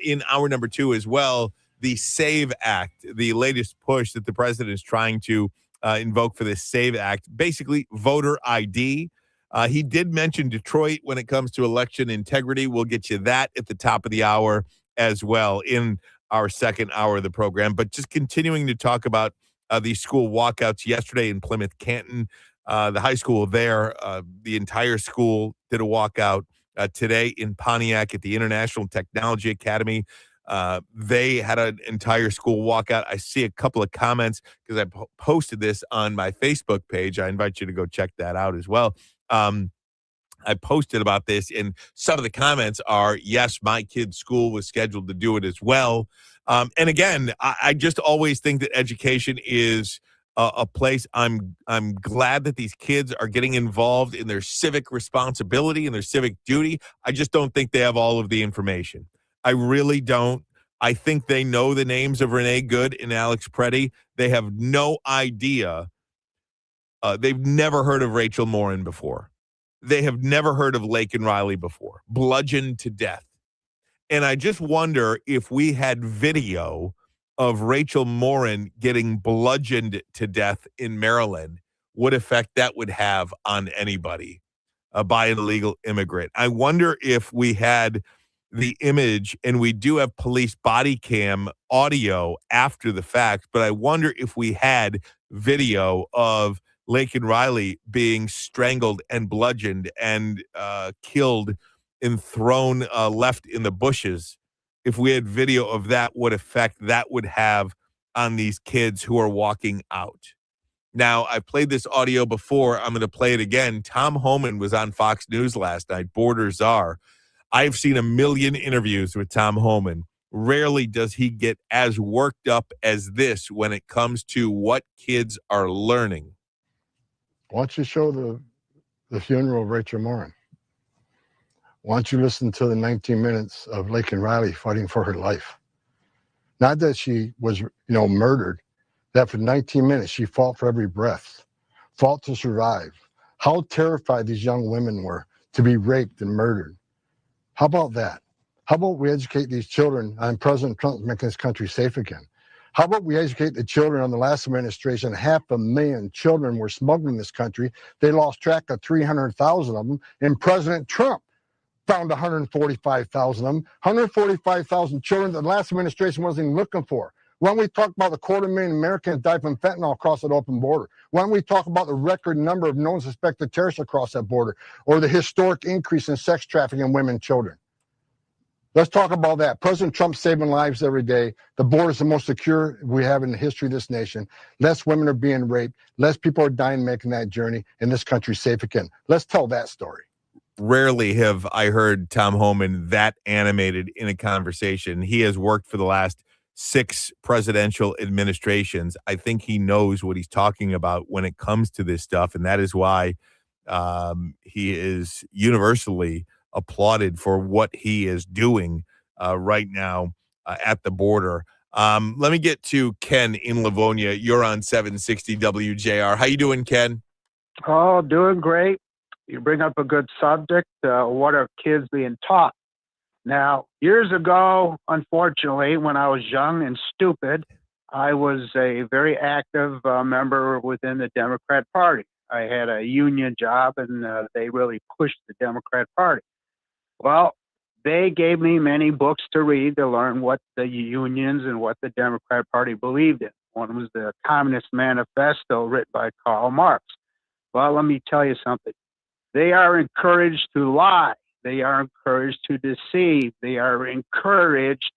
in hour number 2 as well, the SAVE Act, the latest push that the president is trying to invoke for this SAVE Act, basically voter ID. He did mention Detroit when it comes to election integrity. We'll get you that at the top of the hour as well in our second hour of the program. But just continuing to talk about these school walkouts yesterday in Plymouth Canton, the high school there, the entire school did a walkout today in Pontiac at the International Technology Academy. They had an entire school walkout. I see a couple of comments because I posted this on my Facebook page. I invite you to go check that out as well. I posted about this, and some of the comments are, yes, my kid's school was scheduled to do it as well. And again, I just always think that education is a place I'm glad that these kids are getting involved in their civic responsibility and their civic duty. I just don't think they have all of the information. I really don't. I think they know the names of Renee Good and Alex Preddy. They have no idea. They've never heard of Rachel Morin before. They have never heard of Laken Riley before. Bludgeoned to death. And I just wonder if we had video of Rachel Morin getting bludgeoned to death in Maryland, what effect that would have on anybody by an illegal immigrant. I wonder if we had the image, and we do have police body cam audio after the fact, but I wonder if we had video of Laken Riley being strangled and bludgeoned and killed and thrown left in the bushes. If we had video of that, what effect that would have on these kids who are walking out. Now, I played this audio before. I'm going to play it again. Tom Homan was on Fox News last night, Border Czar. I've seen a million interviews with Tom Homan. Rarely does he get as worked up as this when it comes to what kids are learning.
Why don't you show the funeral of Rachel Morin? Why don't you listen to the 19 minutes of Laken Riley fighting for her life? Not that she was, murdered, that for 19 minutes she fought for every breath, fought to survive. How terrified these young women were to be raped and murdered. How about that? How about we educate these children on President Trump making this country safe again? How about we educate the children on the last administration? 500,000 children were smuggled in this country. They lost track of 300,000 of them, and President Trump found 145,000 of them. 145,000 children that the last administration wasn't even looking for. Why don't we talk about the 250,000 Americans died from fentanyl across that open border? Why don't we talk about the record number of known suspected terrorists across that border, or the historic increase in sex trafficking in women and children? Let's talk about that. President Trump saving lives every day. The border is the most secure we have in the history of this nation. Less women are being raped. Less people are dying making that journey, and this country's safe again. Let's tell that story.
Rarely have I heard Tom Homan that animated in a conversation. He has worked for the last 6 presidential administrations. I think he knows what he's talking about when it comes to this stuff, and that is why he is universally applauded for what he is doing right now at the border. Let me get to Ken in Livonia. You're on 760 WJR. How you doing, Ken?
Oh, doing great. You bring up a good subject. What are kids being taught? Now, years ago, unfortunately, when I was young and stupid, I was a very active member within the Democrat Party. I had a union job, and they really pushed the Democrat Party. Well, they gave me many books to read to learn what the unions and what the Democrat Party believed in. One was the Communist Manifesto written by Karl Marx. Well, let me tell you something. They are encouraged to lie. They are encouraged to deceive. They are encouraged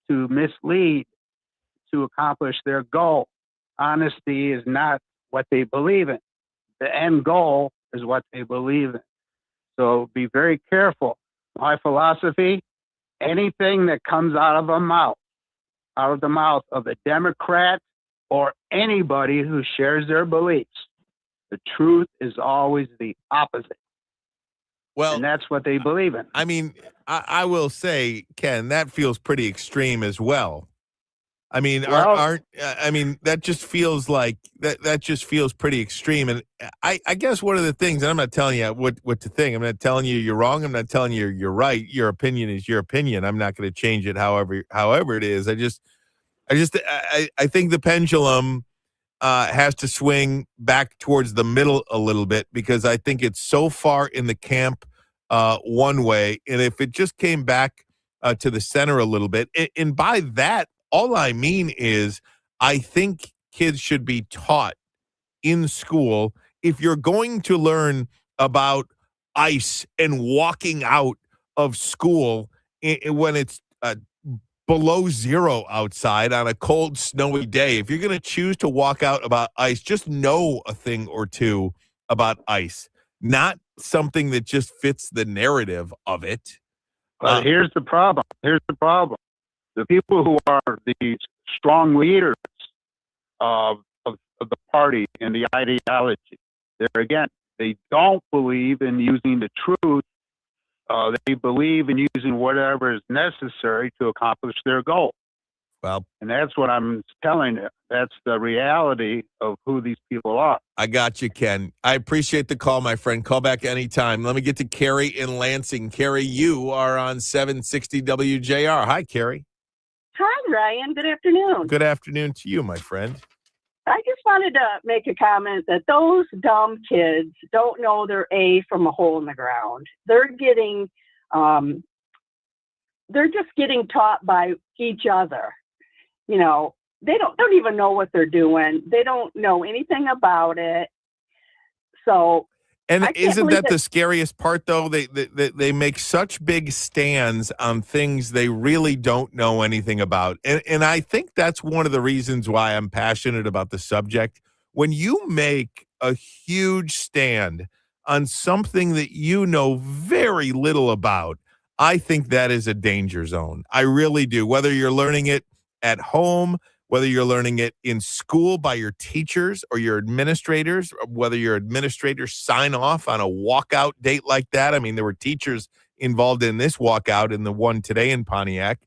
to mislead. to accomplish their goal. Honesty is not what they believe in. The end goal is what they believe in. So be very careful. My philosophy, anything that comes out of the mouth of a Democrat or anybody who shares their beliefs, the truth is always the opposite.
Well,
and that's what they believe in.
I mean, I will say, Ken, that feels pretty extreme as well. I mean, that just feels like that just feels pretty extreme. And I guess one of the ththings, and I'm not telling you what to think. I'm not telling you you're wrong. I'm not telling you you're right. Your opinion is your opinion. I'm not going to change it however it is. I think the pendulum has to swing back towards the middle a little bit, because I think it's so far in the camp one way. And if it just came back to the center a little bit, and by that, all I mean is I think kids should be taught in school, if you're going to learn about ice and walking out of school when it's below zero outside on a cold, snowy day, if you're going to choose to walk out about ice, just know a thing or two about ice, not something that just fits the narrative of it.
But here's the problem. The people who are the strong leaders of the party and the ideology, they don't believe in using the truth. They believe in using whatever is necessary to accomplish their goal.
Well,
and that's what I'm telling you. That's the reality of who these people are.
I got you, Ken. I appreciate the call, my friend. Call back anytime. Let me get to Carrie in Lansing. Carrie, you are on 760 WJR. Hi, Carrie.
Hi, Ryan. Good afternoon.
Good afternoon to you, my friend.
I just wanted to make a comment that those dumb kids don't know their A from a hole in the ground. They're just getting taught by each other. You know, they don't even know what they're doing. They don't know anything about it. So,
and isn't that the scariest part, though? They make such big stands on things they really don't know anything about. And I think that's one of the reasons why I'm passionate about the subject. When you make a huge stand on something that you know very little about, I think that is a danger zone. I really do. Whether you're learning it at home, whether you're learning it in school by your teachers or your administrators, or whether your administrators sign off on a walkout date like that. I mean, there were teachers involved in this walkout and the one today in Pontiac.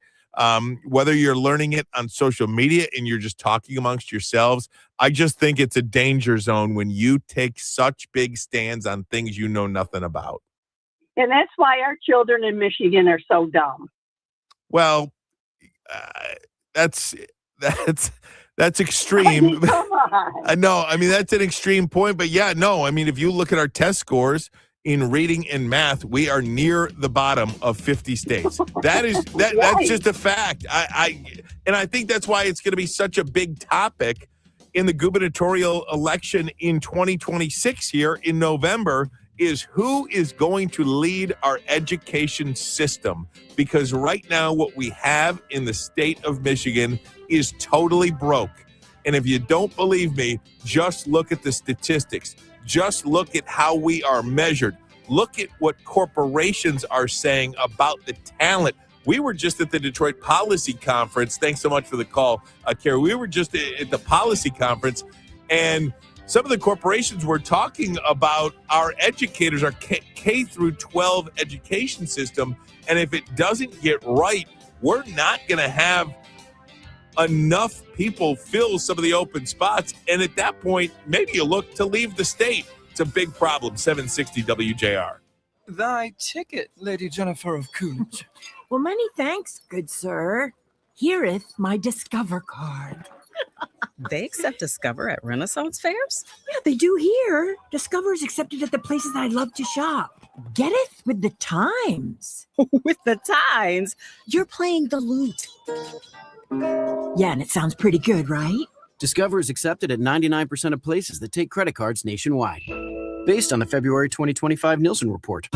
Whether you're learning it on social media and you're just talking amongst yourselves, I just think it's a danger zone when you take such big stands on things you know nothing about.
And that's why our children in Michigan are so dumb.
Well, that's extreme.
I mean, come on.
I know. I mean, that's an extreme point, but yeah, no. I mean, if you look at our test scores in reading and math, we are near the bottom of 50 states. That's just a fact. And I think that's why it's going to be such a big topic in the gubernatorial election in 2026 here in November, is who is going to lead our education system. Because right now what we have in the state of Michigan is totally broke. And if you don't believe me, just look at the statistics. Just look at how we are measured. Look at what corporations are saying about the talent. We were just at the Detroit Policy Conference. Thanks so much for the call, Carrie. We were just at the Policy Conference, and some of the corporations were talking about our educators, our K through 12 education system. And if it doesn't get right, we're not going to have enough people fill some of the open spots. And at that point, maybe you look to leave the state. It's a big problem. 760 WJR.
Thy ticket, Lady Jennifer of Coolidge.
Well, many thanks, good sir. Hereeth my Discover card.
They accept Discover at Renaissance fairs?
Yeah, they do here. Discover is accepted at the places I love to shop. Getteth with the times.
With the times? You're playing the lute.
Yeah, and it sounds pretty good, right?
Discover is accepted at 99% of places that take credit cards nationwide. Based on the February 2025 Nielsen report.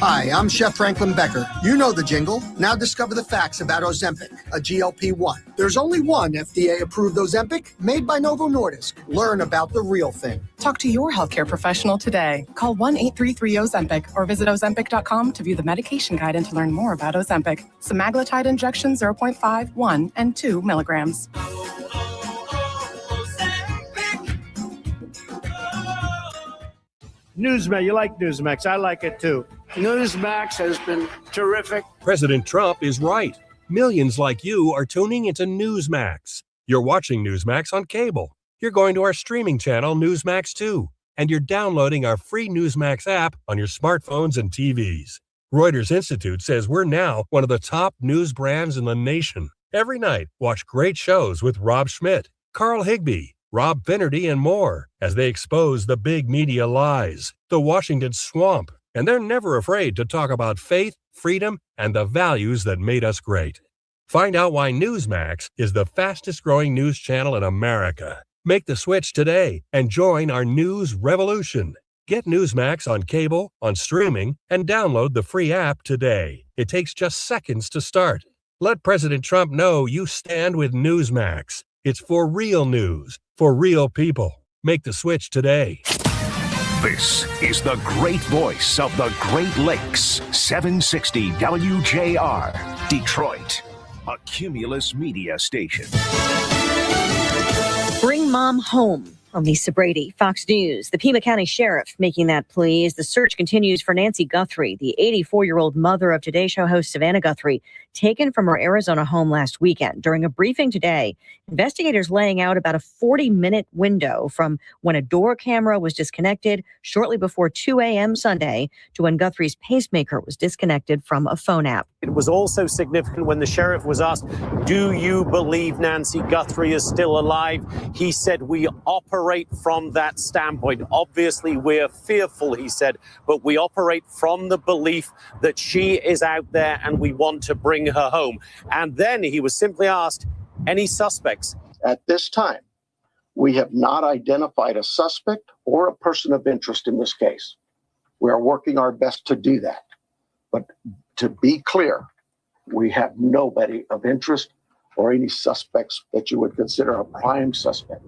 Hi, I'm Chef Franklin Becker. You know the jingle. Now discover the facts about Ozempic, a GLP-1. There's only one FDA-approved Ozempic made by Novo Nordisk. Learn about the real thing.
Talk to your healthcare professional today. Call 1-833-OZEMPIC or visit Ozempic.com to view the medication guide and to learn more about Ozempic. Semaglutide injection 0.5, 1, and 2 milligrams.
Newsmax, you like Newsmax. I like it too. Newsmax has been terrific.
President Trump is right. Millions like you are tuning into Newsmax. You're watching Newsmax on cable. You're going to our streaming channel, Newsmax 2. And you're downloading our free Newsmax app on your smartphones and TVs. Reuters Institute says we're now one of the top news brands in the nation. Every night, watch great shows with Rob Schmidt, Carl Higbie, Rob Finnerty, and more as they expose the big media lies, the Washington swamp, and they're never afraid to talk about faith, freedom, and the values that made us great. Find out why Newsmax is the fastest growing news channel in America. Make the switch today and join our news revolution. Get Newsmax on cable, on streaming, and download the free app today. It takes just seconds to start. Let President Trump know you stand with Newsmax. It's for real news, for real people. Make the switch today.
This is the great voice of the Great Lakes, 760 WJR, Detroit, a Cumulus media station.
Bring mom home. I'm Lisa Brady, Fox News. The Pima County Sheriff making that plea as the search continues for Nancy Guthrie, the 84-year-old mother of Today Show host Savannah Guthrie, taken from her Arizona home last weekend. During a briefing today, investigators laying out about a 40-minute window from when a door camera was disconnected shortly before 2 a.m. Sunday to when Guthrie's pacemaker was disconnected from a phone app.
It was also significant when the sheriff was asked, do you believe Nancy Guthrie is still alive? He said, we operate from that standpoint. Obviously, we're fearful, he said, but we operate from the belief that she is out there and we want to bring her home. And then he was simply asked, any suspects?
At this time, we have not identified a suspect or a person of interest in this case. We are working our best to do that. But to be clear, we have nobody of interest or any suspects that you would consider a prime suspect.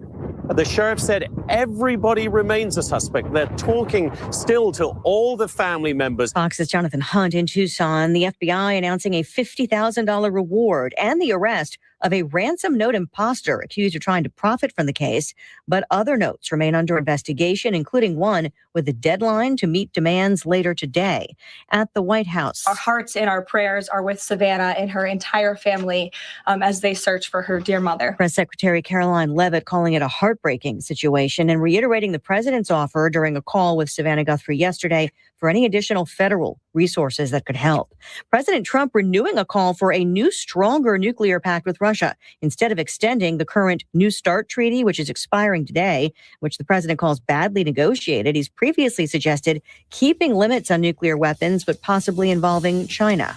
The sheriff said everybody remains a suspect. They're talking still to all the family members.
Fox's Jonathan Hunt in Tucson, the FBI announcing a $50,000 reward and the arrest of a ransom note imposter accused of trying to profit from the case. But other notes remain under investigation, including one with a deadline to meet demands later today at the White House.
Our hearts and our prayers are with Savannah and her entire family as they search for her dear mother.
Press Secretary Caroline Leavitt calling it a heartbreaking situation and reiterating the president's offer during a call with Savannah Guthrie yesterday for any additional federal resources that could help. President Trump renewing a call for a new, stronger nuclear pact with Russia instead of extending the current New START treaty, which is expiring today, which the president calls badly negotiated. He's previously suggested keeping limits on nuclear weapons, but possibly involving China.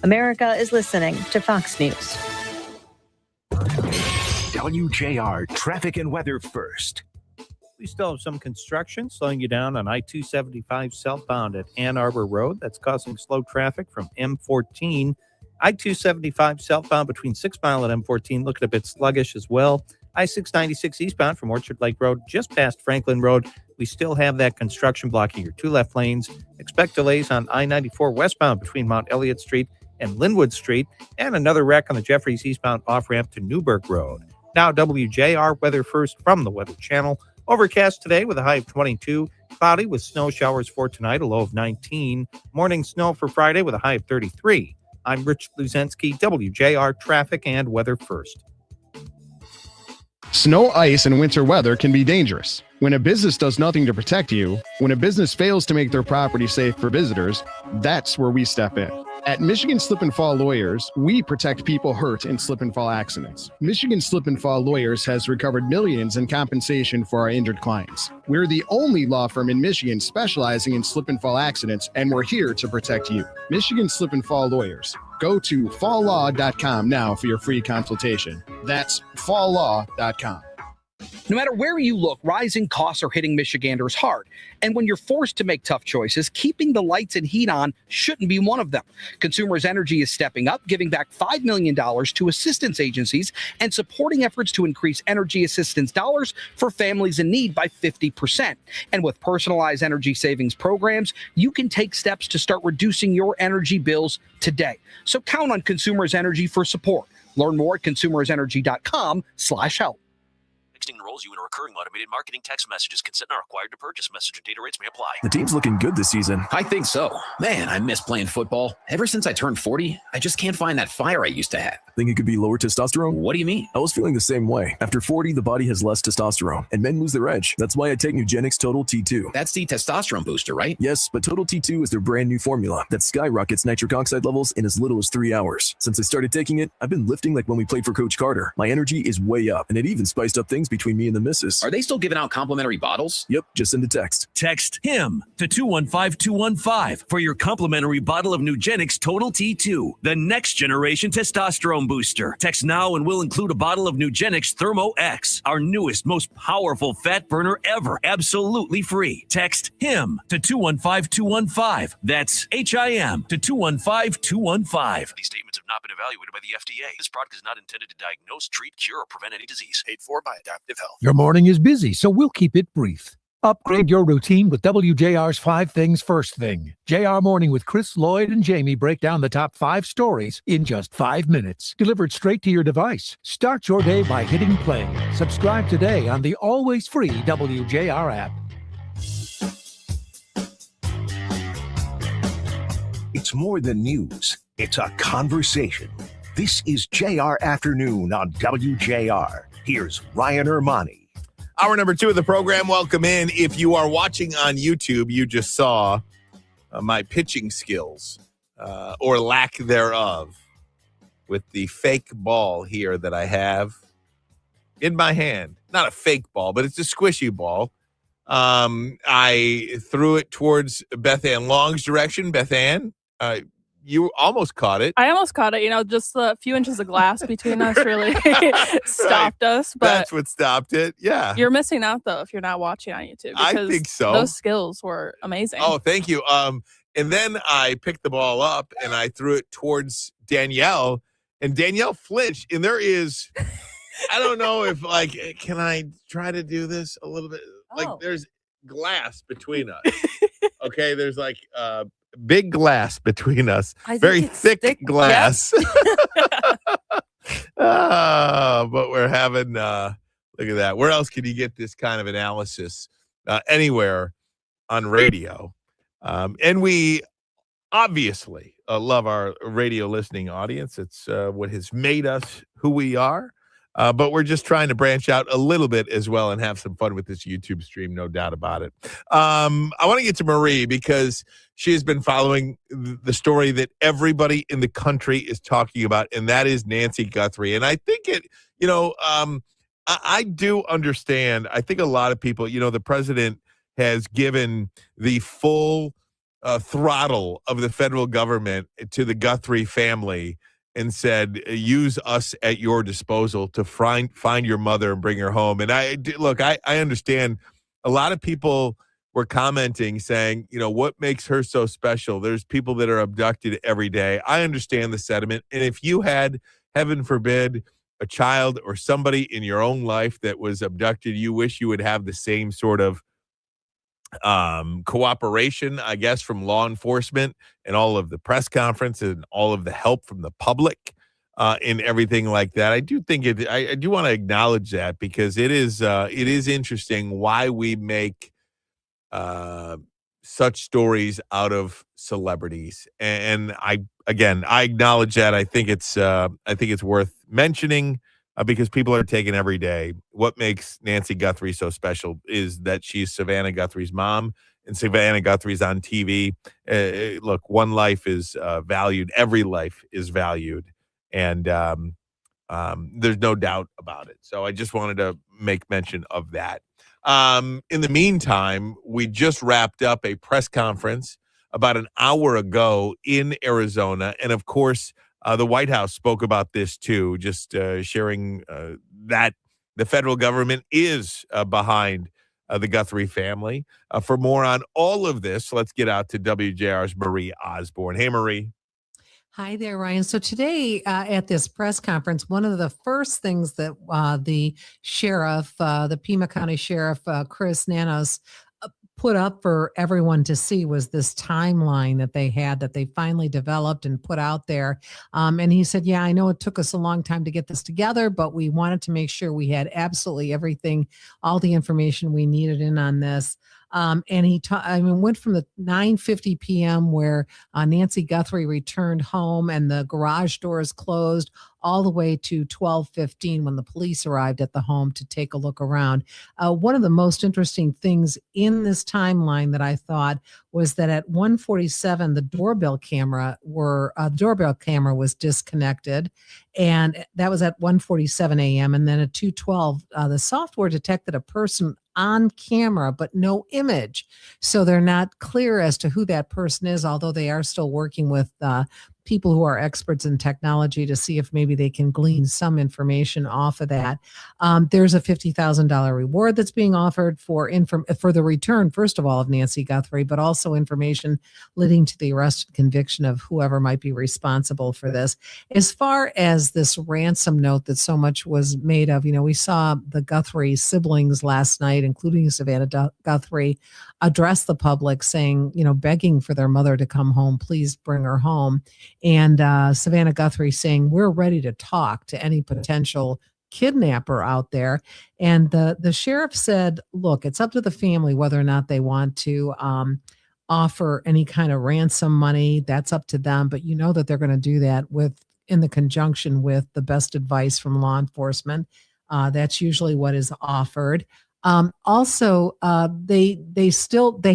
America is listening to Fox News.
WJR traffic and weather first.
We still have some construction slowing you down on I-275 southbound at Ann Arbor Road. That's causing slow traffic from M14. I-275 southbound between 6 Mile and M14 looking a bit sluggish as well. I-696 eastbound from Orchard Lake Road just past Franklin Road. We still have that construction blocking your two left lanes. Expect delays on I-94 westbound between Mount Elliott Street and Linwood Street, and another wreck on the Jeffries eastbound off-ramp to Newburgh Road. Now WJR weather first from the Weather Channel. Overcast today with a high of 22. Cloudy with snow showers for tonight, a low of 19. Morning snow for Friday with a high of 33. I'm Rich Luzensky, WJR Traffic and Weather First.
Snow, ice, and winter weather can be dangerous. When a business does nothing to protect you, when a business fails to make their property safe for visitors, that's where we step in. At Michigan Slip and Fall Lawyers, we protect people hurt in slip and fall accidents. Michigan Slip and Fall Lawyers has recovered millions in compensation for our injured clients. We're the only law firm in Michigan specializing in slip and fall accidents, and we're here to protect you. Michigan Slip and Fall Lawyers. Go to falllaw.com now for your free consultation. That's falllaw.com.
No matter where you look, rising costs are hitting Michiganders hard. And when you're forced to make tough choices, keeping the lights and heat on shouldn't be one of them. Consumers Energy is stepping up, giving back $5 million to assistance agencies and supporting efforts to increase energy assistance dollars for families in need by 50%. And with personalized energy savings programs, you can take steps to start reducing your energy bills today. So count on Consumers Energy for support. Learn more at consumersenergy.com/help.
Texting enrolls you in a recurring automated marketing text messages. Consent not required to purchase. Message and data rates may apply.
The team's looking good this season. I think so. Man, I miss playing football. Ever since I turned 40, I just can't find that fire I used to have.
Think it could be lower testosterone?
What do you mean?
I was feeling the same way. After 40, the body has less testosterone, and men lose their edge. That's why I take Nugenix Total T2.
That's the testosterone booster, right?
Yes, but Total T2 is their brand new formula that skyrockets nitric oxide levels in as little as 3 hours. Since I started taking it, I've been lifting like when we played for Coach Carter. My energy is way up, and it even spiced up things between me and the missus.
Are they still giving out complimentary bottles?
Yep, just send a text.
Text HIM to 215-215 for your complimentary bottle of Nugenix Total T2, the next generation testosterone booster. Text now and we'll include a bottle of Nugenix Thermo X, our newest, most powerful fat burner ever, absolutely free. Text HIM to 215-215. That's HIM to 215-215.
These statements have not been evaluated by the FDA. This product is not intended to diagnose, treat, cure, or prevent any disease. Paid for by Adaptive Health.
Your morning is busy, so we'll keep it brief. Upgrade your routine with WJR's 5 Things First Thing. JR Morning with Chris, Lloyd, and Jamie break down the top 5 stories in just 5 minutes. Delivered straight to your device. Start your day by hitting play. Subscribe today on the always free WJR app.
It's more than news. It's a conversation. This is JR Afternoon on WJR. Here's Ryan Ermanni.
Hour number 2 of the program. Welcome in. If you are watching on YouTube, you just saw my pitching skills or lack thereof with the fake ball here that I have in my hand. Not a fake ball, but it's a squishy ball. I threw it towards Beth Ann Long's direction. Beth Ann, you almost caught it.
I almost caught it. Just a few inches of glass between us really stopped us. But
that's what stopped it. Yeah.
You're missing out, though, if you're not watching on YouTube.
I think so.
Those skills were amazing.
Oh, thank you. And then I picked the ball up and I threw it towards Danielle. And Danielle flinched. And there is, I don't know if, can I try to do this a little bit? There's glass between us. Okay, there's big glass between us. Very thick glass. Yep. But we're having, look at that. Where else can you get this kind of analysis? Anywhere on radio. And we obviously love our radio listening audience. It's what has made us who we are. But we're just trying to branch out a little bit as well and have some fun with this YouTube stream, no doubt about it. I want to get to Marie because she has been following the story that everybody in the country is talking about, and that is Nancy Guthrie. And I think I do understand. I think a lot of people, the president has given the full throttle of the federal government to the Guthrie family and said, use us at your disposal to find your mother and bring her home. And I understand a lot of people were commenting saying, what makes her so special? There's people that are abducted every day. I understand the sentiment. And if you had, heaven forbid, a child or somebody in your own life that was abducted, you wish you would have the same sort of cooperation, I guess, from law enforcement and all of the press conference and all of the help from the public in everything like that. I do think I do want to acknowledge that because it is interesting why we make such stories out of celebrities. And I acknowledge that. I think it's worth mentioning. Because people are taking every day. What makes Nancy Guthrie so special is that she's Savannah Guthrie's mom, and Savannah Guthrie's on TV. Look, one life is valued. Every life is valued. And there's no doubt about it. So I just wanted to make mention of that. In the meantime, we just wrapped up a press conference about an hour ago in Arizona. And, of course, the White House spoke about this too, just sharing that the federal government is behind the Guthrie family. For more on all of this, let's get out to WJR's Marie Osborne. Hey, Marie.
Hi there, Ryan. So today at this press conference, one of the first things that the sheriff, the Pima County Sheriff, Chris Nanos, put up for everyone to see was this timeline that they had that they finally developed and put out there. And he said, yeah, I know it took us a long time to get this together, but we wanted to make sure we had absolutely everything, all the information we needed in on this. And went from the 9:50 p.m. where Nancy Guthrie returned home and the garage doors closed, all the way to 12:15 when the police arrived at the home to take a look around. One of the most interesting things in this timeline that I thought was that at 1:47 the doorbell camera was disconnected, and that was at 1:47 a.m. And then at 2:12 the software detected a person on camera but no image, so they're not clear as to who that person is, although they are still working with people who are experts in technology to see if maybe they can glean some information off of that. There's a $50,000 reward that's being offered for the return, first of all, of Nancy Guthrie, but also information leading to the arrest and conviction of whoever might be responsible for this. As far as this ransom note that so much was made of, we saw the Guthrie siblings last night, including Savannah Guthrie, address the public saying, begging for their mother to come home, please bring her home. And Savannah Guthrie saying, we're ready to talk to any potential kidnapper out there. And the sheriff said, look, it's up to the family whether or not they want to offer any kind of ransom money. That's up to them. But you know that they're going to do that in the conjunction with the best advice from law enforcement. That's usually what is offered. Also, they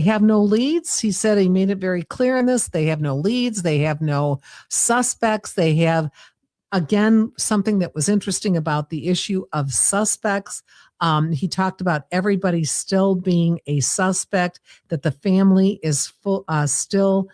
have no leads. He said he made it very clear in this. They have no leads. They have no suspects. They have, again, something that was interesting about the issue of suspects. He talked about everybody still being a suspect, that the family is still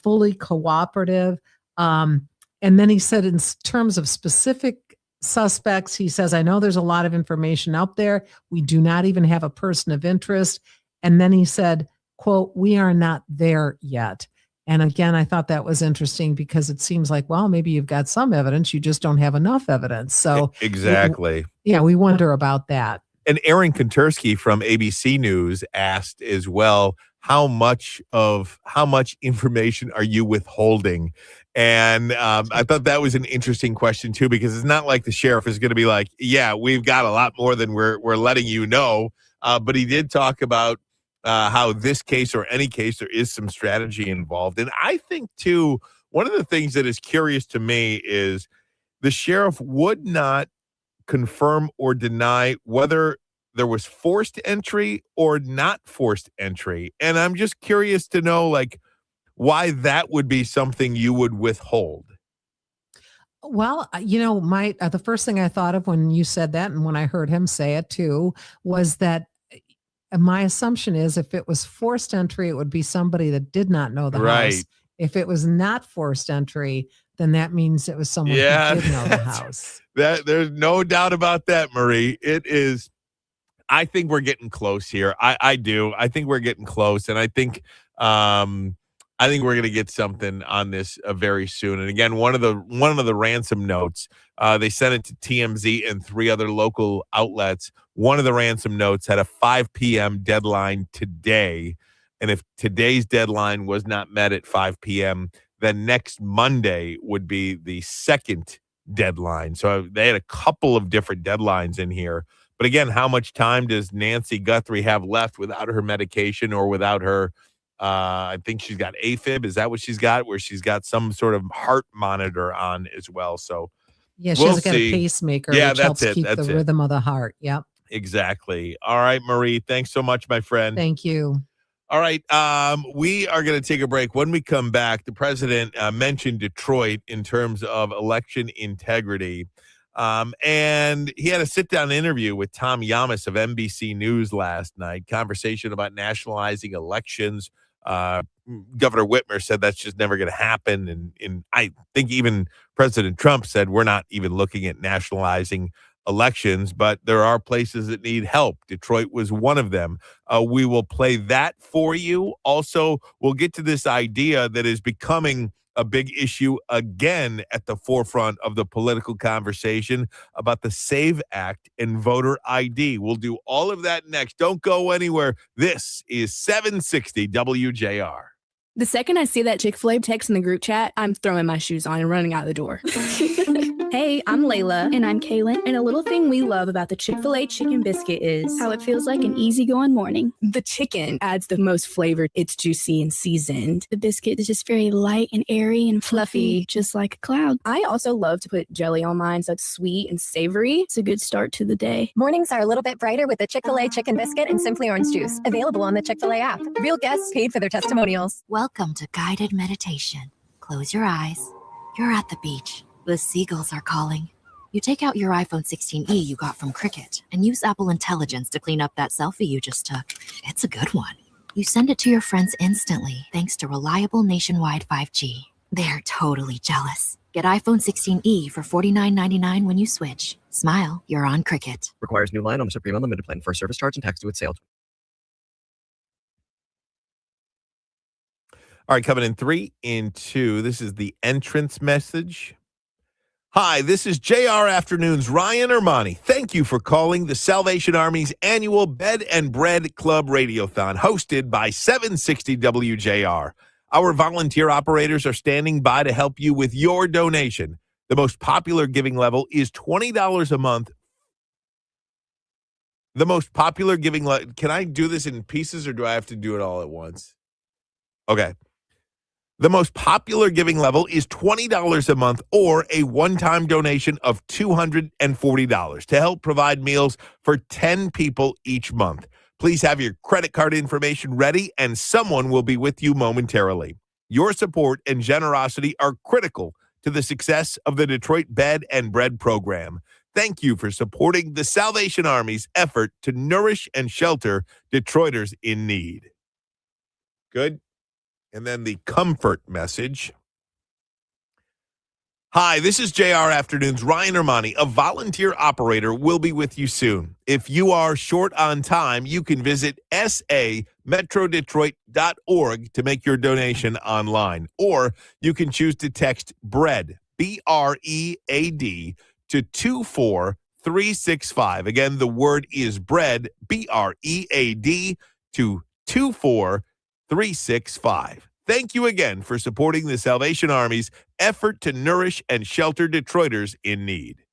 fully cooperative. And then he said, in terms of specific suspects, he says, I know there's a lot of information out there. We do not even have a person of interest. And then he said, quote, we are not there yet. And again, I thought that was interesting because it seems like, well, maybe you've got some evidence, you just don't have enough evidence. So
exactly.
We wonder about that.
And Aaron Kontersky from ABC News asked as well, how much information are you withholding? And I thought that was an interesting question too, because it's not like the sheriff is going to be like, yeah, we've got a lot more than we're letting you know. But he did talk about how this case or any case, there is some strategy involved. And I think too, one of the things that is curious to me is the sheriff would not confirm or deny whether there was forced entry or not forced entry. And I'm just curious to know, why that would be something you would withhold.
Well, the first thing I thought of when you said that, and when I heard him say it too, was that my assumption is if it was forced entry, it would be somebody that did not know the house. If it was not forced entry, then that means it was someone who did know the house.
There's no doubt about that, Marie. It is. I think we're getting close here. I do. I think we're getting close, and I think we're going to get something on this very soon. And again, one of the ransom notes, they sent it to TMZ and 3 other local outlets. One of the ransom notes had a 5 p.m. deadline today, and if today's deadline was not met at 5 p.m., then next Monday would be the second deadline. So they had a couple of different deadlines in here. But again, how much time does Nancy Guthrie have left without her medication or without her? I think she's got AFib. Is that what she's got? Where she's got some sort of heart monitor on as well. So
yeah, she has got a pacemaker, which helps keep the rhythm of the heart. Yep.
Exactly. All right, Marie. Thanks so much, my friend.
Thank you.
All right. We are going to take a break. When we come back, the president mentioned Detroit in terms of election integrity. And he had a sit-down interview with Tom Yamas of NBC News last night, conversation about nationalizing elections. Governor Whitmer said that's just never going to happen. And I think even President Trump said we're not even looking at nationalizing elections, but there are places that need help. Detroit was one of them. We will play that for you. Also, we'll get to this idea that is becoming a big issue again at the forefront of the political conversation about the SAVE Act and voter ID. We'll do all of that next. Don't go anywhere. This is 760 WJR.
The second I see that Chick-fil-A text in the group chat, I'm throwing my shoes on and running out the door. Hey, I'm Layla. And I'm Kaylin. And a little thing we love about the Chick-fil-A chicken biscuit is how it feels like an easygoing morning. The chicken adds the most flavor. It's juicy and seasoned. The biscuit is just very light and airy and fluffy, just like a cloud. I also love to put jelly on mine so it's sweet and savory. It's a good start to the day.
Mornings are a little bit brighter with the Chick-fil-A chicken biscuit and Simply Orange juice. Available on the Chick-fil-A app. Real guests paid for their testimonials.
Welcome to guided meditation. Close your eyes. You're at the beach. The seagulls are calling. You take out your iPhone 16e you got from Cricket and use Apple Intelligence to clean up that selfie you just took. It's a good one. You send it to your friends instantly thanks to reliable nationwide 5G. They're totally jealous. Get iPhone 16e for $49.99 when you switch. Smile, you're on Cricket.
Requires new line on the Supreme Unlimited plan for service charge and tax due at sale.
All right, coming in 3 and 2. This is the entrance message. Hi, this is JR Afternoon's Ryan Ermanni. Thank you for calling the Salvation Army's annual Bed and Bread Club Radiothon, hosted by 760 WJR. Our volunteer operators are standing by to help you with your donation. The most popular giving level is $20 a month. The most popular giving level, can I do this in pieces or do I have to do it all at once? Okay. The most popular giving level is $20 a month or a one-time donation of $240 to help provide meals for 10 people each month. Please have your credit card information ready and someone will be with you momentarily. Your support and generosity are critical to the success of the Detroit Bed and Bread program. Thank you for supporting the Salvation Army's effort to nourish and shelter Detroiters in need. Good. And then the comfort message. Hi, this is JR Afternoon's Ryan Ermanni. A volunteer operator will be with you soon. If you are short on time, you can visit sametrodetroit.org to make your donation online. Or you can choose to text BREAD, BREAD, to 24365. Again, the word is BREAD, BREAD, to 24365. Thank you again for supporting the Salvation Army's effort to nourish and shelter Detroiters in need.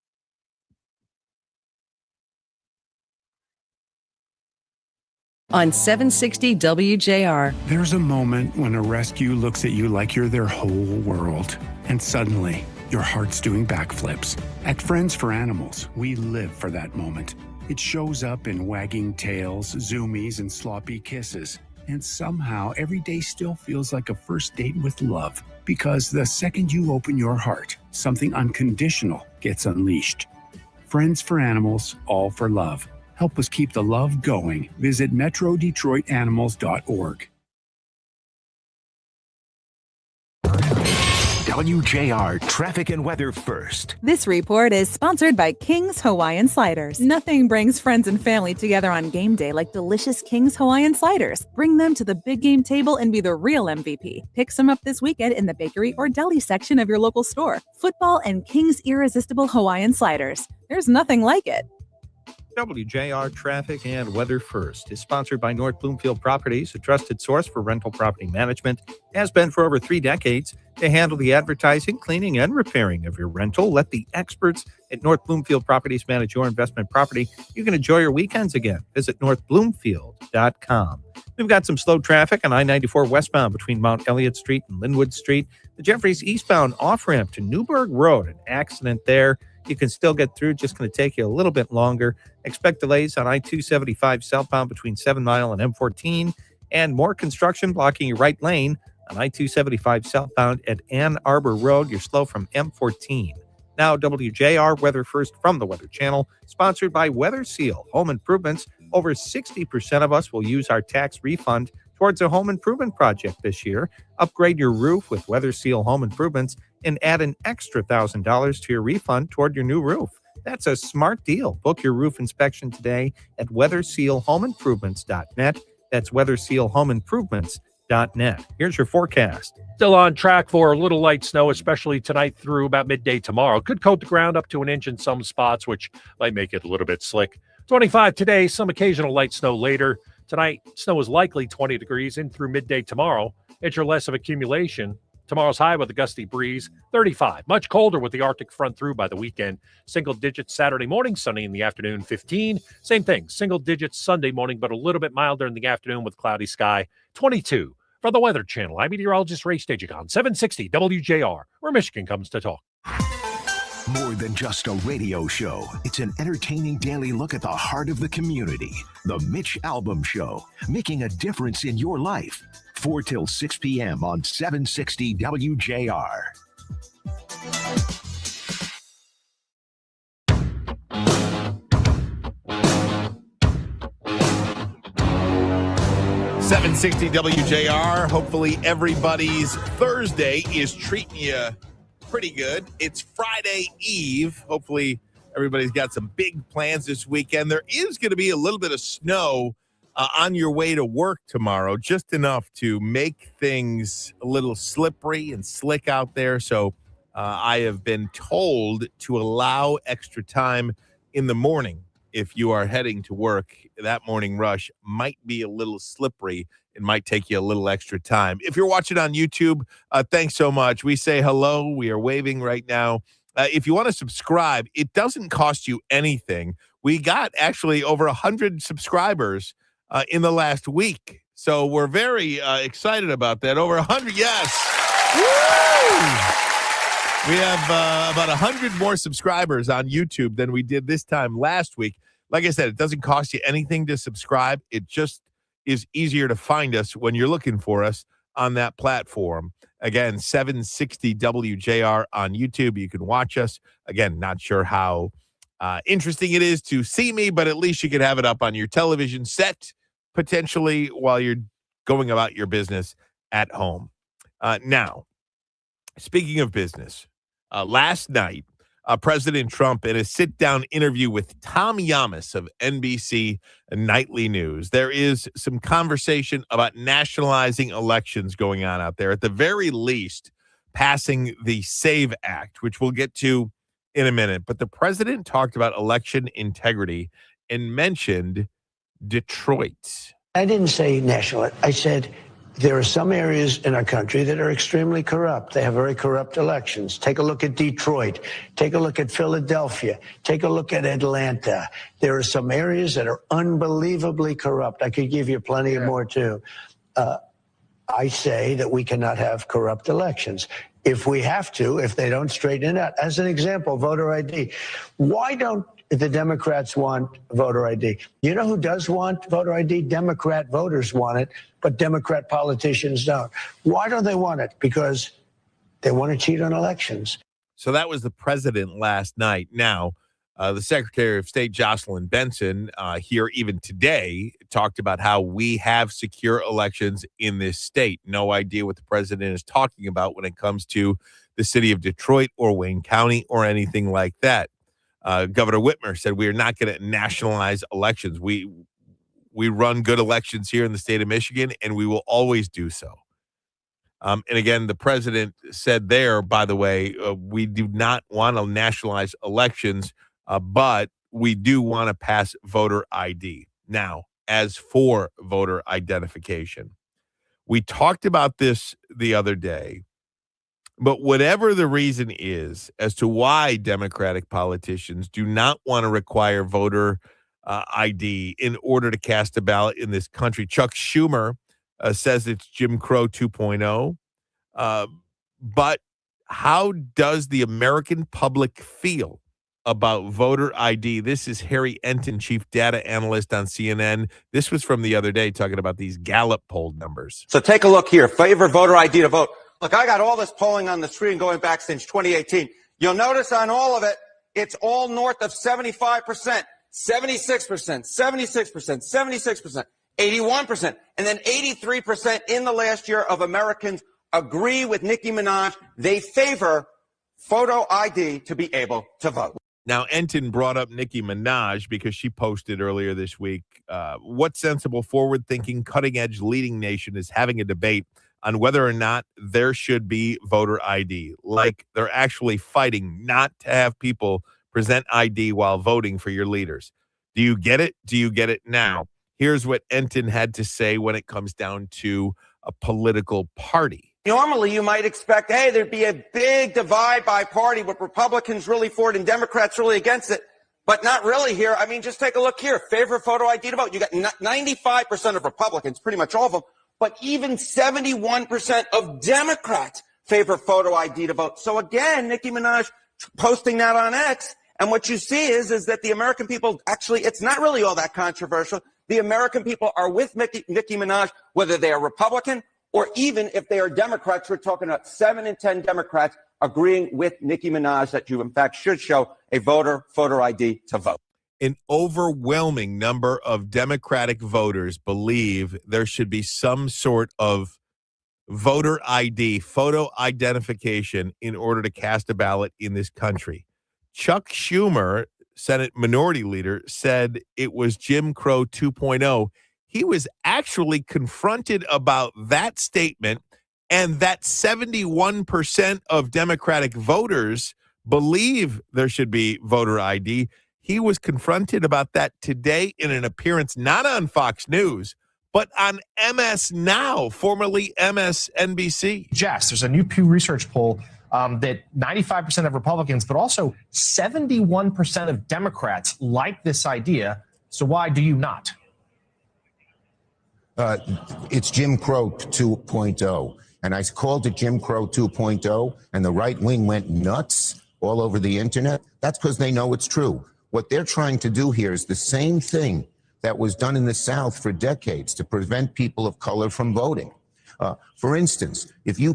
On 760 WJR.
There's a moment when a rescue looks at you like you're their whole world, and suddenly your heart's doing backflips. At Friends for Animals, we live for that moment. It shows up in wagging tails, zoomies, and sloppy kisses. And somehow every day still feels like a first date with love, because the second you open your heart, something unconditional gets unleashed. Friends for Animals, all for love. Help us keep the love going. Visit metrodetroitanimals.org.
WJR Traffic and Weather First.
This report is sponsored by King's Hawaiian Sliders. Nothing brings friends and family together on game day like delicious King's Hawaiian Sliders. Bring them to the big game table and be the real MVP. Pick some up this weekend in the bakery or deli section of your local store. Football and King's Irresistible Hawaiian Sliders. There's nothing like it.
WJR Traffic and Weather First is sponsored by North Bloomfield Properties, a trusted source for rental property management, has been for over 3 decades. They handle the advertising, cleaning, and repairing of your rental. Let the experts at North Bloomfield Properties manage your investment property. You can enjoy your weekends again. Visit northbloomfield.com. We've got some slow traffic on I-94 westbound between Mount Elliott Street and Linwood Street. The Jeffries eastbound off-ramp to Newburgh Road, an accident there. You can still get through, just going to take you a little bit longer. Expect delays on I-275 southbound between 7 Mile and M14, and more construction blocking your right lane on I-275 southbound at Ann Arbor Road. You're slow from M14. Now, WJR Weather First from the Weather Channel, sponsored by Weather Seal Home Improvements. Over 60% of us will use our tax refund towards a home improvement project this year. Upgrade your roof with Weather Seal Home Improvements and add an extra $1,000 to your refund toward your new roof. That's a smart deal. Book your roof inspection today at weathersealhomeimprovements.net. That's weathersealhomeimprovements.net. Here's your forecast.
Still on track for a little light snow, especially tonight through about midday tomorrow. Could coat the ground up to an inch in some spots, which might make it a little bit slick. 25 today, some occasional light snow later. Tonight, snow is likely 20 degrees in through midday tomorrow. Inch or less of accumulation. Tomorrow's high with a gusty breeze, 35. Much colder with the Arctic front through by the weekend. Single digits Saturday morning, sunny in the afternoon, 15. Same thing, single digits Sunday morning, but a little bit milder in the afternoon with cloudy sky, 22. For the Weather Channel, I'm meteorologist Ray Stageicon, 760 WJR, where Michigan comes to talk.
More than just a radio show, it's an entertaining daily look at the heart of the community. The Mitch Albom Show, making a difference in your life. 4 till 6 p.m. on 760 WJR.
.760 WJR. Hopefully everybody's Thursday is treating you pretty good. It's Friday Eve. Hopefully everybody's got some big plans this weekend. There is going to be a little bit of snow on your way to work tomorrow, just enough to make things a little slippery and slick out there. So I have been told to allow extra time in the morning. If you are heading to work, that morning rush might be a little slippery. It might take you a little extra time. If you're watching on YouTube, thanks so much. We say hello. We are waving right now. If you want to subscribe, it doesn't cost you anything. We got actually over 100 subscribers in the last week. So we're very excited about that. Over 100, yes. Woo! We have about 100 more subscribers on YouTube than we did this time last week. Like I said, it doesn't cost you anything to subscribe. It just is easier to find us when you're looking for us on that platform. Again, 760 WJR on YouTube. You can watch us. Again, not sure how interesting it is to see me, but at least you can have it up on your television set, potentially while you're going about your business at home. Now, speaking of business, last night, President Trump, in a sit-down interview with Tom Yamas of NBC Nightly News, there is some conversation about nationalizing elections going on out there. At the very least, passing the SAVE Act, which we'll get to in a minute. But the president talked about election integrity and mentioned Detroit.
I didn't say national. I said there are some areas in our country that are extremely corrupt. They have very corrupt elections. Take a look at Detroit. Take a look at Philadelphia. Take a look at Atlanta. There are some areas that are unbelievably corrupt. I could give you plenty of more, too. I say that we cannot have corrupt elections. If we have to, if they don't straighten it out. As an example, voter ID. Why don't the Democrats want voter ID? You know who does want voter ID? Democrat voters want it, but Democrat politicians don't. Why don't they want it? Because they want to cheat on elections.
So that was the president last night. Now, the Secretary of State, Jocelyn Benson, here even today, talked about how we have secure elections in this state. No idea what the president is talking about when it comes to the city of Detroit or Wayne County or anything like that. Governor Whitmer said we are not going to nationalize elections. We run good elections here in the state of Michigan, and we will always do so. And again, the president said there, by the way, we do not want to nationalize elections, but we do want to pass voter ID. Now, as for voter identification, we talked about this the other day. But whatever the reason is as to why Democratic politicians do not want to require voter ID in order to cast a ballot in this country, Chuck Schumer says it's Jim Crow 2.0. But how does the American public feel about voter ID? This is Harry Enton, chief data analyst on CNN. This was from the other day talking about these Gallup poll numbers.
So take a look here. Favor voter ID to vote. Look, I got all this polling on the screen going back since 2018. You'll notice on all of it, it's all north of 75%, 76%, 76%, 76%, 81%, and then 83% in the last year of Americans agree with Nicki Minaj. They favor photo ID to be able to vote.
Now, Enton brought up Nicki Minaj because she posted earlier this week, what sensible, forward-thinking, cutting-edge leading nation is having a debate on whether or not there should be voter ID. Like they're actually fighting not to have people present ID while voting for your leaders. Do you get it? Do you get it now? Here's what Enton had to say when it comes down to a political party.
Normally, you might expect, hey, there'd be a big divide by party with Republicans really for it and Democrats really against it, but not really here. I mean, just take a look here. Favorite photo ID to vote. You got 95% of Republicans, pretty much all of them, but even 71% of Democrats favor photo ID to vote. So again, Nicki Minaj posting that on X, and what you see is that the American people, actually, it's not really all that controversial. The American people are with Nicki Minaj, whether they are Republican or even if they are Democrats. We're talking about 7 in 10 Democrats agreeing with Nicki Minaj that you, in fact, should show a photo ID to vote.
An overwhelming number of Democratic voters believe there should be some sort of voter ID, photo identification, in order to cast a ballot in this country. Chuck Schumer, Senate Minority Leader, said it was Jim Crow 2.0. He was actually confronted about that statement, and that 71% of Democratic voters believe there should be voter ID. He was confronted about that today in an appearance not on Fox News, but on MS Now, formerly MSNBC.
Jess, there's a new Pew Research poll that 95% of Republicans, but also 71% of Democrats like this idea. So why do you not?
It's Jim Crow 2.0, and I called it Jim Crow 2.0, and the right wing went nuts all over the internet. That's because they know it's true. What they're trying to do here is the same thing that was done in the South for decades to prevent people of color from voting. For instance, if you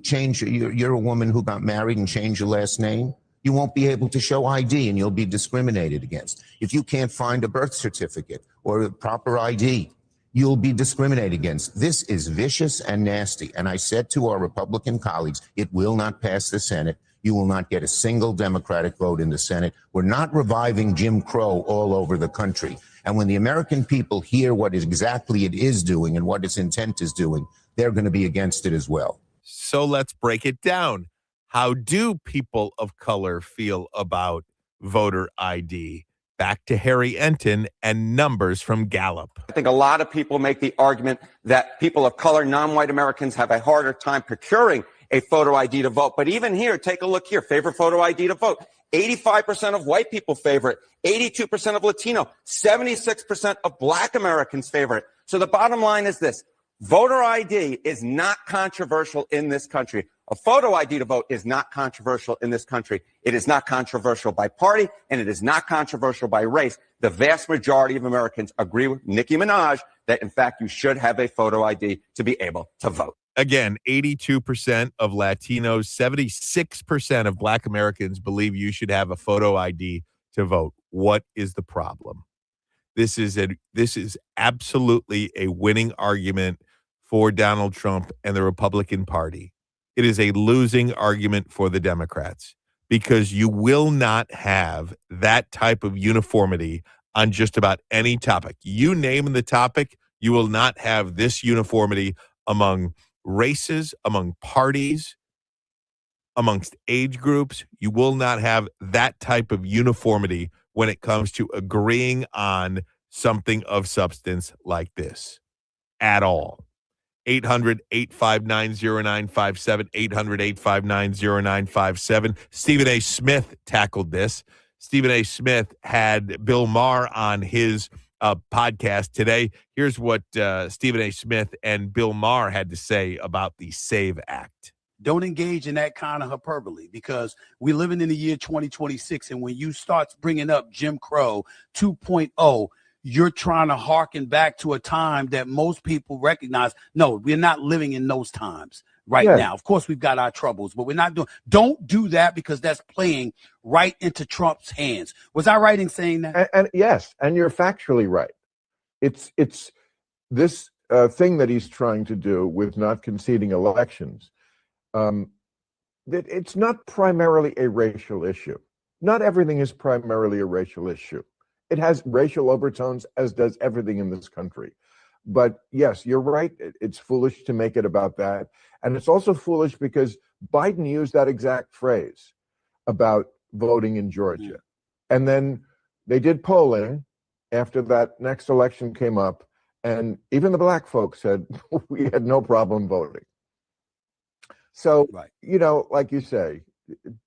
change, you're a woman who got married and changed your last name, you won't be able to show ID and you'll be discriminated against. If you can't find a birth certificate or a proper ID, you'll be discriminated against. This is vicious and nasty. And I said to our Republican colleagues, it will not pass the Senate. You will not get a single Democratic vote in the Senate. We're not reviving Jim Crow all over the country. And when the American people hear what exactly it is doing and what its intent is doing, they're going to be against it as well.
So let's break it down. How do people of color feel about voter ID? Back to Harry Enton and numbers from Gallup.
I think a lot of people make the argument that people of color, non-white Americans, have a harder time procuring a photo ID to vote. But even here, take a look here. Favorite photo ID to vote. 85% of white people favor it. 82% of Latino. 76% of Black Americans favor it. So the bottom line is this. Voter ID is not controversial in this country. A photo ID to vote is not controversial in this country. It is not controversial by party, and it is not controversial by race. The vast majority of Americans agree with Nicki Minaj that, in fact, you should have a photo ID to be able to vote.
Again, 82% of Latinos, 76% of Black Americans believe you should have a photo ID to vote. What is the problem? This is absolutely a winning argument for Donald Trump and the Republican Party. It is a losing argument for the Democrats because you will not have that type of uniformity on just about any topic. You name the topic, you will not have this uniformity among races, among parties, amongst age groups. You will not have that type of uniformity when it comes to agreeing on something of substance like this at all. 800-859-0957, 800-859-0957. Stephen A. Smith tackled this. Stephen A. Smith had Bill Maher on his podcast today. Here's what Stephen A. Smith and Bill Maher had to say about the SAVE Act.
Don't engage in that kind of hyperbole because we're living in the year 2026. And when you start bringing up Jim Crow 2.0, you're trying to harken back to a time that most people recognize. No, we're not living in those times right now. Of course, we've got our troubles, but we're not doing. Don't do that because that's playing right into Trump's hands. Was I right in saying that?
And yes, and you're factually right. It's this thing that he's trying to do with not conceding elections. That it's not primarily a racial issue. not everything is primarily a racial issue. It has racial overtones, as does everything in this country. But yes, you're right. It's foolish to make it about that. And it's also foolish because Biden used that exact phrase about voting in Georgia. And then they did polling after that next election came up, and even the black folks said we had no problem voting. So, like you say,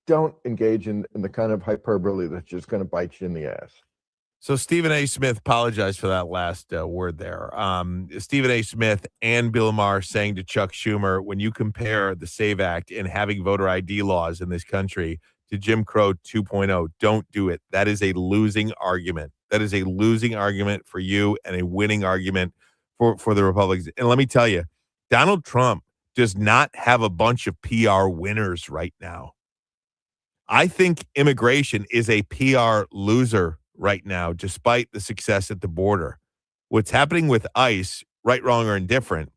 don't engage in the kind of hyperbole that's just going to bite you in the ass.
So Stephen A. Smith apologized for that last word there. Stephen A. Smith and Bill Maher saying to Chuck Schumer, when you compare the SAVE Act and having voter ID laws in this country to Jim Crow 2.0, don't do it. That is a losing argument. That is a losing argument for you and a winning argument for the Republicans. And let me tell you, Donald Trump does not have a bunch of PR winners right now. I think immigration is a PR loser right now, despite the success at the border. What's happening with ICE, right, wrong, or indifferent,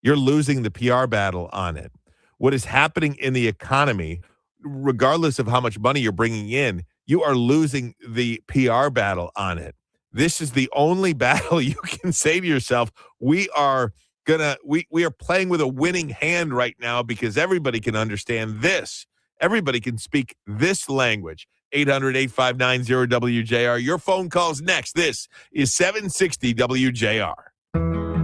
you're losing the PR battle on it. What is happening in the economy, regardless of how much money you're bringing in, you are losing the PR battle on it. This is the only battle you can say to yourself, we are playing with a winning hand right now because everybody can understand this. Everybody can speak this language. 800-859-0WJR. Your phone calls next. This is 760 WJR.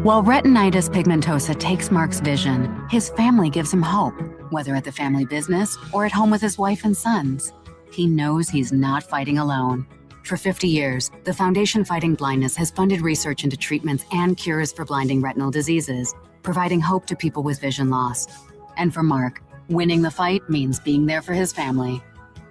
While retinitis pigmentosa takes Mark's vision, his family gives him hope, whether at the family business or at home with his wife and sons. He knows he's not fighting alone. For 50 years, the Foundation Fighting Blindness has funded research into treatments and cures for blinding retinal diseases, providing hope to people with vision loss. And for Mark, winning the fight means being there for his family.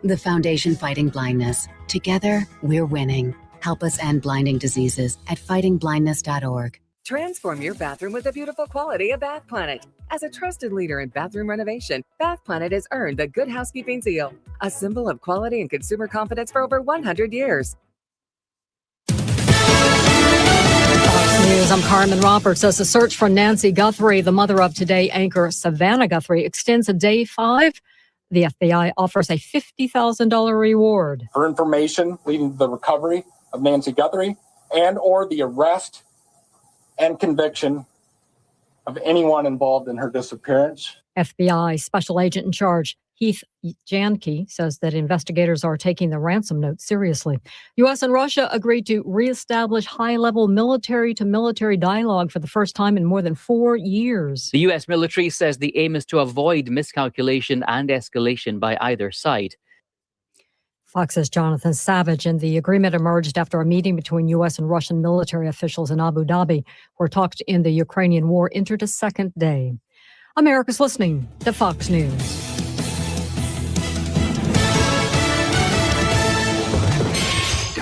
The Foundation Fighting Blindness. Together, we're winning. Help us end blinding diseases at fightingblindness.org.
Transform your bathroom with the beautiful quality of Bath Planet. As a trusted leader in bathroom renovation, Bath Planet has earned the Good Housekeeping seal, a symbol of quality and consumer confidence for over 100 years.
Fox News, I'm Carmen Roberts. As the search for Nancy Guthrie, the mother of Today anchor Savannah Guthrie, extends to day 5, the FBI offers a $50,000 reward.
For information leading to the recovery of Nancy Guthrie and or the arrest and conviction of anyone involved in her disappearance.
FBI Special Agent in Charge Heath Janke says that investigators are taking the ransom note seriously. U.S. and Russia agreed to reestablish high-level military-to-military dialogue for the first time in more than 4 years.
The U.S. military says the aim is to avoid miscalculation and escalation by either side.
Fox's Jonathan Savage, and the agreement emerged after a meeting between U.S. and Russian military officials in Abu Dhabi, where talks in the Ukrainian war entered a second day. America's listening to Fox News.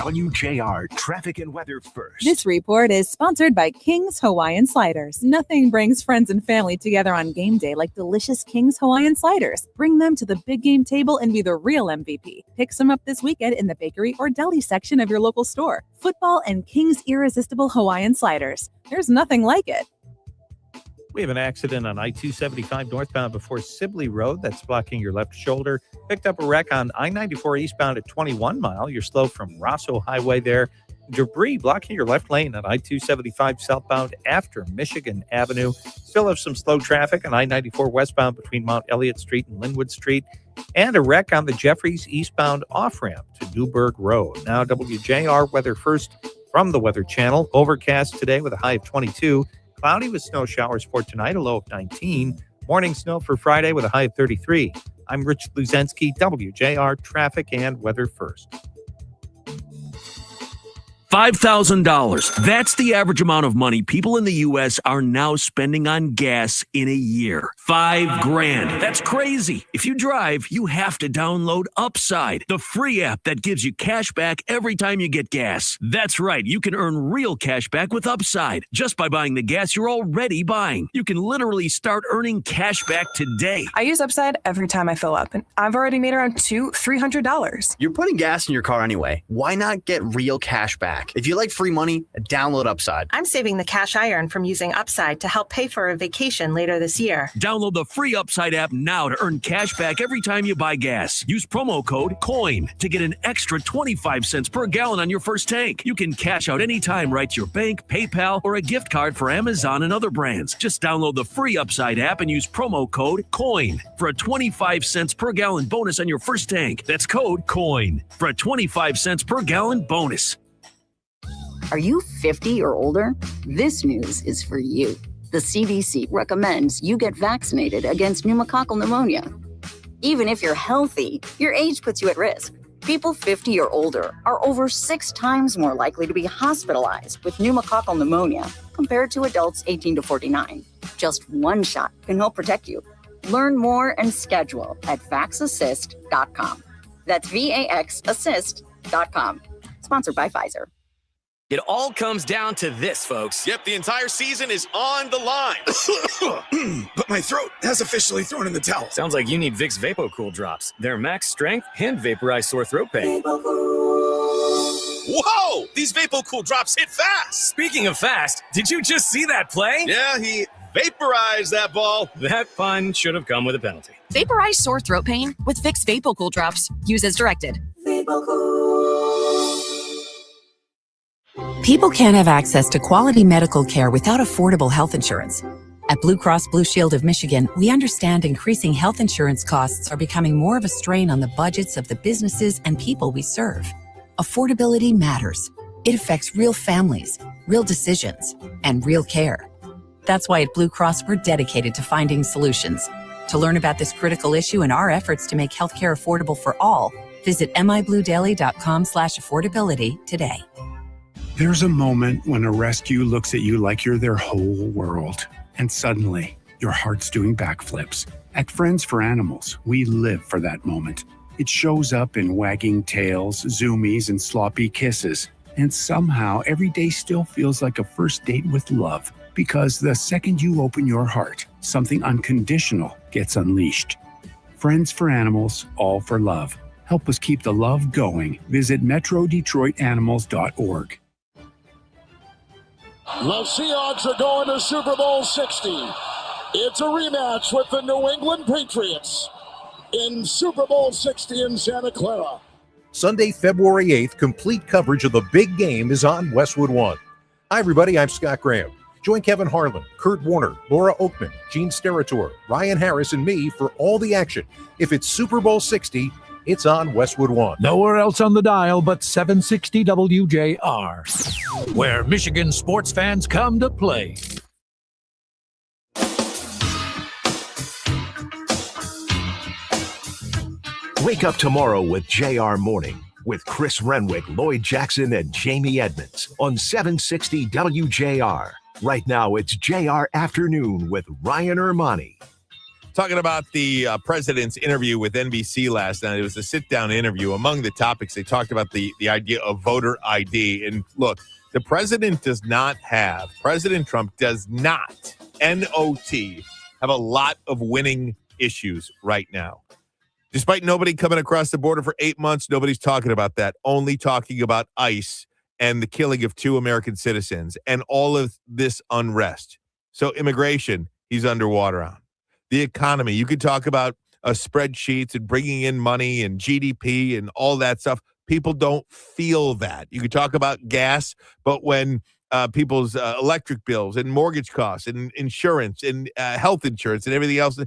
WJR traffic and weather first.
This report is sponsored by King's Hawaiian Sliders. Nothing brings friends and family together on game day like delicious King's Hawaiian Sliders. Bring them to the big game table and be the real MVP. Pick some up this weekend in the bakery or deli section of your local store. Football and King's irresistible Hawaiian Sliders. There's nothing like it.
We have an accident on I-275 northbound before Sibley Road. That's blocking your left shoulder. Picked up a wreck on I-94 eastbound at 21 Mile. You're slow from Rosso Highway there. Debris blocking your left lane on I-275 southbound after Michigan Avenue. Still have some slow traffic on I-94 westbound between Mount Elliott Street and Linwood Street. And a wreck on the Jeffries eastbound off-ramp to Newburgh Road. Now WJR weather first from the Weather Channel. Overcast today with a high of 22. Cloudy with snow showers for tonight, a low of 19. Morning snow for Friday with a high of 33. I'm Rich Luzensky, WJR Traffic and Weather First.
$5,000. That's the average amount of money people in the U.S. are now spending on gas in a year. $5,000. That's crazy. If you drive, you have to download Upside, the free app that gives you cash back every time you get gas. That's right. You can earn real cash back with Upside just by buying the gas you're already buying. You can literally start earning cash back today.
I use Upside every time I fill up, and I've already made around $300.
You're putting gas in your car anyway. Why not get real cash back?
back. If you like free money, download Upside.
I'm saving the cash I earn from using Upside to help pay for a vacation later this year.
Download the free Upside app now to earn cash back every time you buy gas. Use promo code COIN to get an extra 25 cents per gallon on your first tank. You can cash out anytime right to your bank, PayPal, or a gift card for Amazon and other brands. Just download the free Upside app and use promo code COIN for a 25 cents per gallon bonus on your first tank. That's code COIN for a 25 cents per gallon bonus.
Are you 50 or older? This news is for you. The CDC recommends you get vaccinated against pneumococcal pneumonia. Even if you're healthy, your age puts you at risk. People 50 or older are over 6 times more likely to be hospitalized with pneumococcal pneumonia compared to adults 18 to 49. Just one shot can help protect you. Learn more and schedule at vaxassist.com. That's VAXassist.com. Sponsored by Pfizer.
It all comes down to this, folks.
Yep, the entire season is on the line.
But my throat has officially thrown in the towel. Sounds like you need Vicks VapoCool drops. They're max strength and vaporize sore throat pain.
Whoa! These VapoCool drops hit fast.
Speaking of fast, did you just see that play?
Yeah, he vaporized that ball.
That pun should have come with a penalty.
Vaporize sore throat pain with Vicks VapoCool drops. Use as directed.
People can't have access to quality medical care without affordable health insurance. At Blue Cross Blue Shield of Michigan, we understand increasing health insurance costs are becoming more of a strain on the budgets of the businesses and people we serve. Affordability matters. It affects real families, real decisions, and real care. That's why at Blue Cross, we're dedicated to finding solutions. To learn about this critical issue and our efforts to make healthcare affordable for all, visit mibluedaily.com/affordability today.
There's a moment when a rescue looks at you like you're their whole world, and suddenly your heart's doing backflips. At Friends for Animals, we live for that moment. It shows up in wagging tails, zoomies, and sloppy kisses. And somehow every day still feels like a first date with love, because the second you open your heart, something unconditional gets unleashed. Friends for Animals, all for love. Help us keep the love going. Visit metrodetroitanimals.org.
The Seahawks are going to Super Bowl 60. It's a rematch with the New England Patriots in Super Bowl 60 in Santa Clara.
Sunday, February 8th, complete coverage of the big game is on Westwood One. Hi, everybody. I'm Scott Graham. Join Kevin Harlan, Kurt Warner, Laura Oakman, Gene Steratore, Ryan Harris, and me for all the action. If it's Super Bowl 60, it's on Westwood One.
Nowhere else on the dial but 760 WJR, where Michigan sports fans come to play.
Wake up tomorrow with JR Morning with Chris Renwick, Lloyd Jackson, and Jamie Edmonds on 760 WJR. Right now, it's JR Afternoon with Ryan Ermanni.
Talking about the president's interview with NBC last night. It was a sit-down interview. Among the topics, they talked about the idea of voter ID. And look, the president President Trump does not, N-O-T, have a lot of winning issues right now. Despite nobody coming across the border for 8 months, nobody's talking about that. Only talking about ICE and the killing of 2 American citizens and all of this unrest. So immigration, he's underwater on. The economy, you could talk about spreadsheets and bringing in money and GDP and all that stuff. People don't feel that. You could talk about gas, but when people's electric bills and mortgage costs and insurance and health insurance and everything else,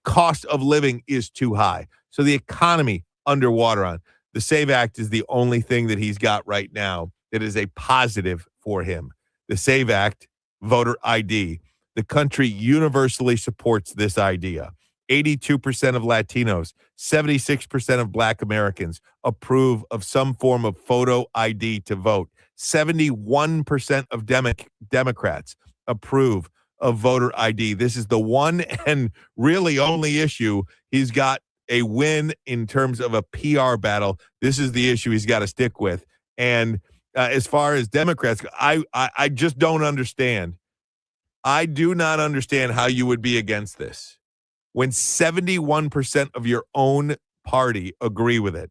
cost of living is too high. So the economy underwater on. The SAVE Act is the only thing that he's got right now that is a positive for him. The SAVE Act, voter ID. The country universally supports this idea. 82% of Latinos, 76% of Black Americans approve of some form of photo ID to vote. 71% of Democrats approve of voter ID. This is the one and really only issue he's got a win in terms of a PR battle. This is the issue he's got to stick with. And as far as Democrats, I just don't understand. I do not understand how you would be against this when 71% of your own party agree with it,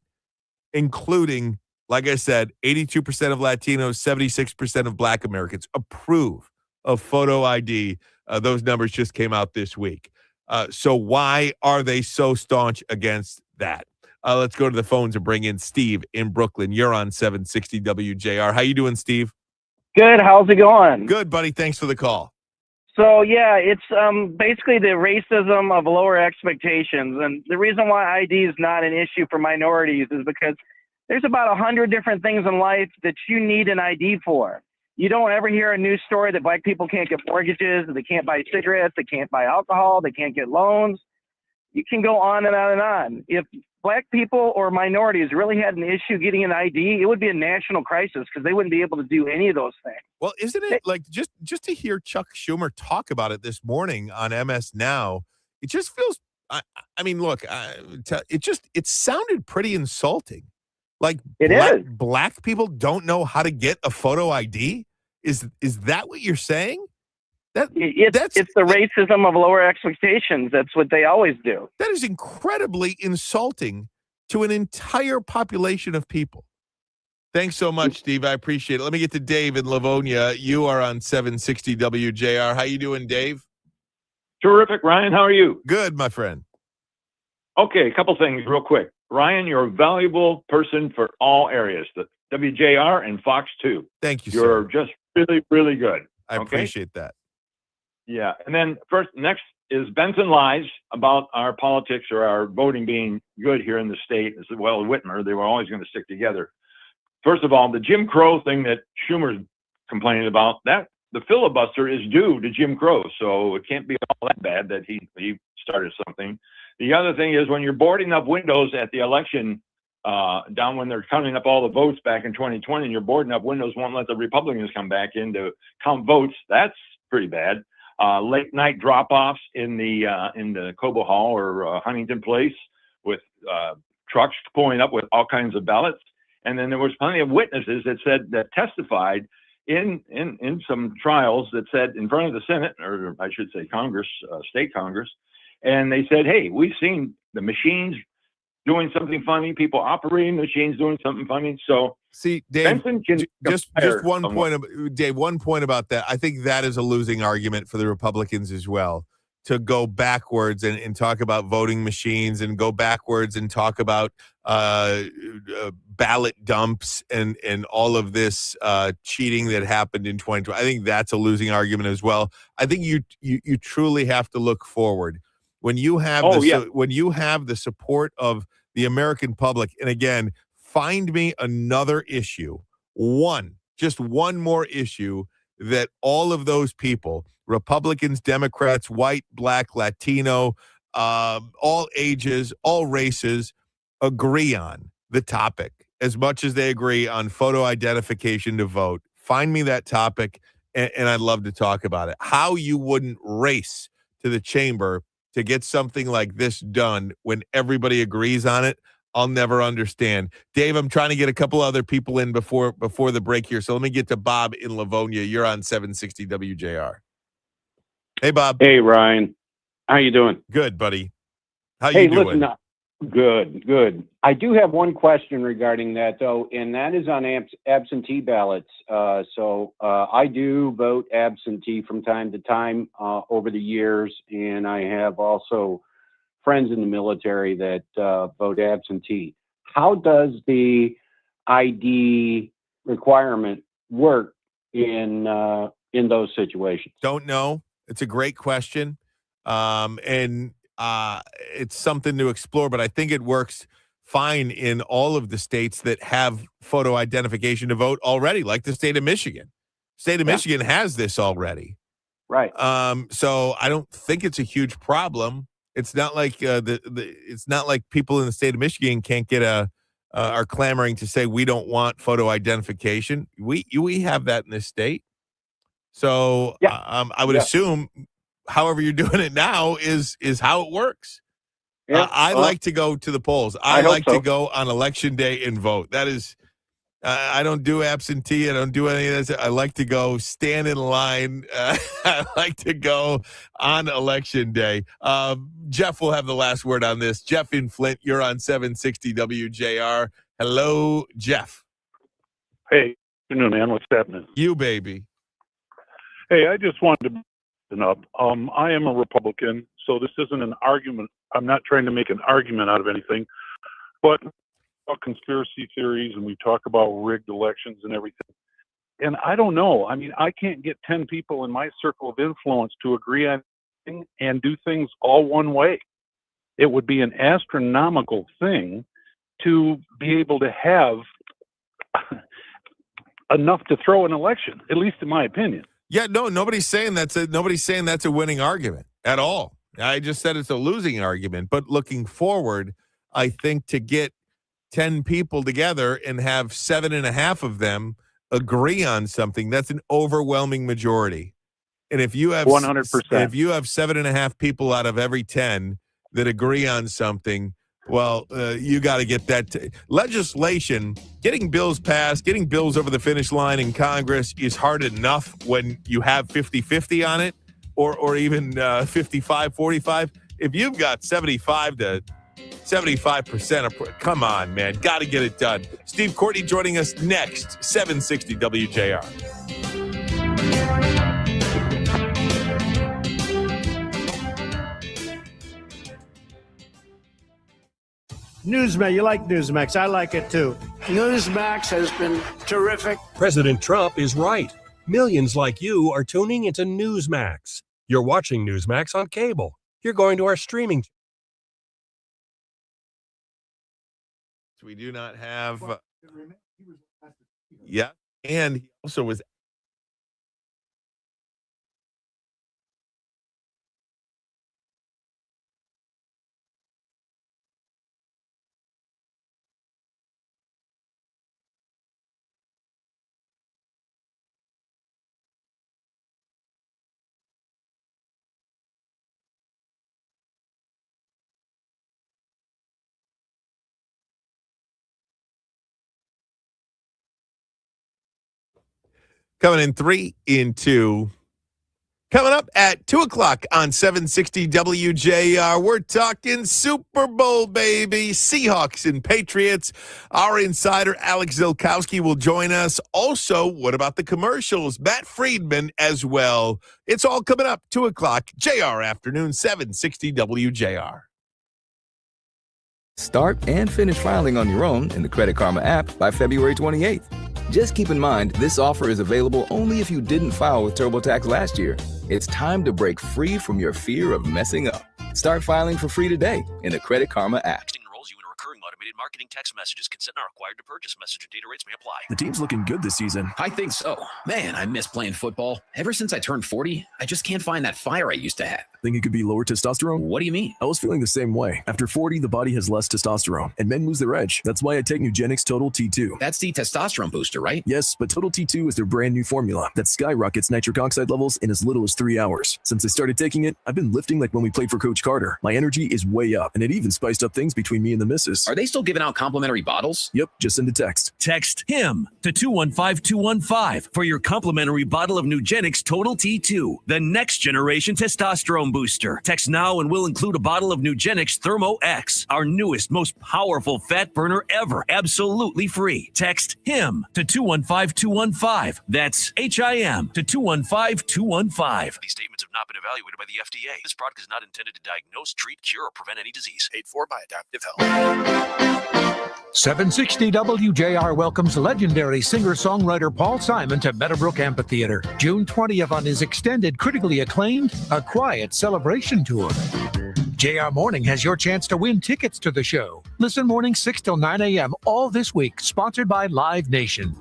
including
like I said, 82% of Latinos, 76% of Black Americans approve of photo ID. Those numbers just came out this week. So why are they so staunch against that? Let's go to the phones and bring in Steve in Brooklyn. You're on 760 WJR. How you doing, Steve?
Good. How's it going?
Good, buddy. Thanks for the call.
So, yeah, it's basically the racism of lower expectations. And the reason why ID is not an issue for minorities is because there's about 100 different things in life that you need an ID for. You don't ever hear a news story that Black people can't get mortgages, they can't buy cigarettes, they can't buy alcohol, they can't get loans. You can go on and on and on. If Black people or minorities really had an issue getting an ID, it would be a national crisis because they wouldn't be able to do any of those things.
Well, isn't it like just to hear Chuck Schumer talk about it this morning on MS Now, it just feels, I mean, look, it sounded pretty insulting. Like black people don't know how to get a photo ID? Is that what you're saying?
It's the racism of lower expectations. That's what they always do.
That is incredibly insulting to an entire population of people. Thanks so much, Steve. I appreciate it. Let me get to Dave in Livonia. You are on 760 WJR. How you doing, Dave?
Terrific, Ryan. How are you?
Good, my friend.
Okay, a couple things real quick. Ryan, you're a valuable person for all areas, the WJR and Fox 2.
Thank you,
You're
sir.
just really, really good.
I appreciate that.
Yeah. And then next is Benson lies about our politics or our voting being good here in the state, as well as Whitmer. They were always going to stick together. First of all, the Jim Crow thing that Schumer's complaining about, that the filibuster is due to Jim Crow. So it can't be all that bad that he started something. The other thing is when you're boarding up windows at the election, down when they're counting up all the votes back in 2020, and you're boarding up windows, won't let the Republicans come back in to count votes. That's pretty bad. Late night drop-offs in the Cobo Hall or Huntington Place with trucks pulling up with all kinds of ballots. And then there was plenty of witnesses that testified in some trials that said in front of the Senate, or I should say Congress, state Congress, and they said, hey, we've seen the machines doing something funny, people operating the machines doing something funny. So
see, Dave, just one
someone.
point, Dave, one point about that. I think that is a losing argument for the Republicans as well, to go backwards and talk about voting machines and go backwards and talk about ballot dumps and all of this cheating that happened in 2020. I think that's a losing argument as well. I think you truly have to look forward. When you have when you have the support of the American public, and again, find me another issue, just one more issue that all of those people, Republicans, Democrats, white, black, Latino, all ages, all races, agree on the topic as much as they agree on photo identification to vote. Find me that topic, and I'd love to talk about it. How you wouldn't race to the chamber to get something like this done when everybody agrees on it, I'll never understand. Dave, I'm trying to get a couple other people in before the break here, so let me get to Bob in Livonia. You're on 760 WJR. Hey, Bob.
Hey, Ryan. How you doing?
Good, buddy. How you doing?
Listen, good. I do have one question regarding that, though, and that is on absentee ballots. So I do vote absentee from time to time over the years, and I have also friends in the military that vote absentee. How does the ID requirement work in those situations?
Don't know. It's a great question. And it's something to explore, but I think it works fine in all of the states that have photo identification to vote already, like the state of Michigan. State of Michigan has this already.
Right.
So I don't think it's a huge problem. It's not like it's not like people in the state of Michigan can't get are clamoring to say we don't want photo identification. We have that in this state. So I would assume however you're doing it now is how it works.
Yeah,
I like to go to the polls. I like to go on election day and vote. That is, I don't do absentee. I don't do any of this. I like to go stand in line. I like to go on election day. Jeff will have the last word on this. Jeff in Flint, you're on 760 WJR. Hello, Jeff.
Hey, good afternoon, man. What's happening?
You, baby.
Hey, I just wanted to bring up. I am a Republican, so this isn't an argument. I'm not trying to make an argument out of anything, but we talk conspiracy theories and we talk about rigged elections and everything. And I don't know. I mean, I can't get 10 people in my circle of influence to agree on anything and do things all one way. It would be an astronomical thing to be able to have enough to throw an election, at least in my opinion.
Yeah, no, nobody's saying that's a winning argument at all. I just said it's a losing argument. But looking forward, I think to get 10 people together and have 7.5 of them agree on something, that's an overwhelming majority. And if you have
100%,
if you have 7.5 people out of every 10 that agree on something, well, you got to get that legislation, getting bills passed, getting bills over the finish line in Congress is hard enough when you have 50-50 on it or even 55-45. If you've got 75%, come on, man. Got to get it done. Steve Courtney joining us next, 760 WJR.
Newsmax, you like Newsmax. I like it too. Newsmax has been terrific.
President Trump is right. Millions like you are tuning into Newsmax. You're watching Newsmax on cable. You're going to our streaming.
We do not have. Yeah. And he also was. Coming in 3 in 2. Coming up at 2 o'clock on 760 WJR, we're talking Super Bowl, baby. Seahawks and Patriots. Our insider, Alex Zilkowski, will join us. Also, what about the commercials? Matt Friedman as well. It's all coming up 2 o'clock, JR Afternoon, 760 WJR.
Start and finish filing on your own in the Credit Karma app by February 28th. Just keep in mind, this offer is available only if you didn't file with TurboTax last year. It's time to break free from your fear of messing up. Start filing for free today in the Credit Karma app.
Enrolls you in a recurring automated marketing text messages. Consent not required to purchase. Message and data rates may apply.
The team's looking good this season. I think so. Man, I miss playing football. Ever since I turned 40, I just can't find that fire I used to have.
Think it could be lower testosterone?
What do you mean?
I was feeling the same way. After 40, the body has less testosterone, and men lose their edge. That's why I take Nugenix Total T2.
That's the testosterone booster, right?
Yes, but Total T2 is their brand new formula that skyrockets nitric oxide levels in as little as 3 hours. Since I started taking it, I've been lifting like when we played for Coach Carter. My energy is way up, and it even spiced up things between me and the missus.
Are they still giving out complimentary bottles?
Yep, just send a text.
Text HIM to 215-215 for your complimentary bottle of Nugenix Total T2, the next generation testosterone booster. Text now and we'll include a bottle of Nugenix Thermo X, our newest, most powerful fat burner ever, absolutely free. Text HIM to 215-215. That's HIM to 215-215. These statements have not been evaluated by the FDA. This product is not intended to diagnose, treat, cure, or prevent any disease.
Paid for by Adaptive Health.
760 WJR welcomes legendary singer-songwriter Paul Simon to Meadowbrook Amphitheater, June 20th on his extended, critically acclaimed A Quiet Celebration Tour. JR Morning has your chance to win tickets to the show. Listen mornings 6 till 9 a.m. all this week, sponsored by Live Nation.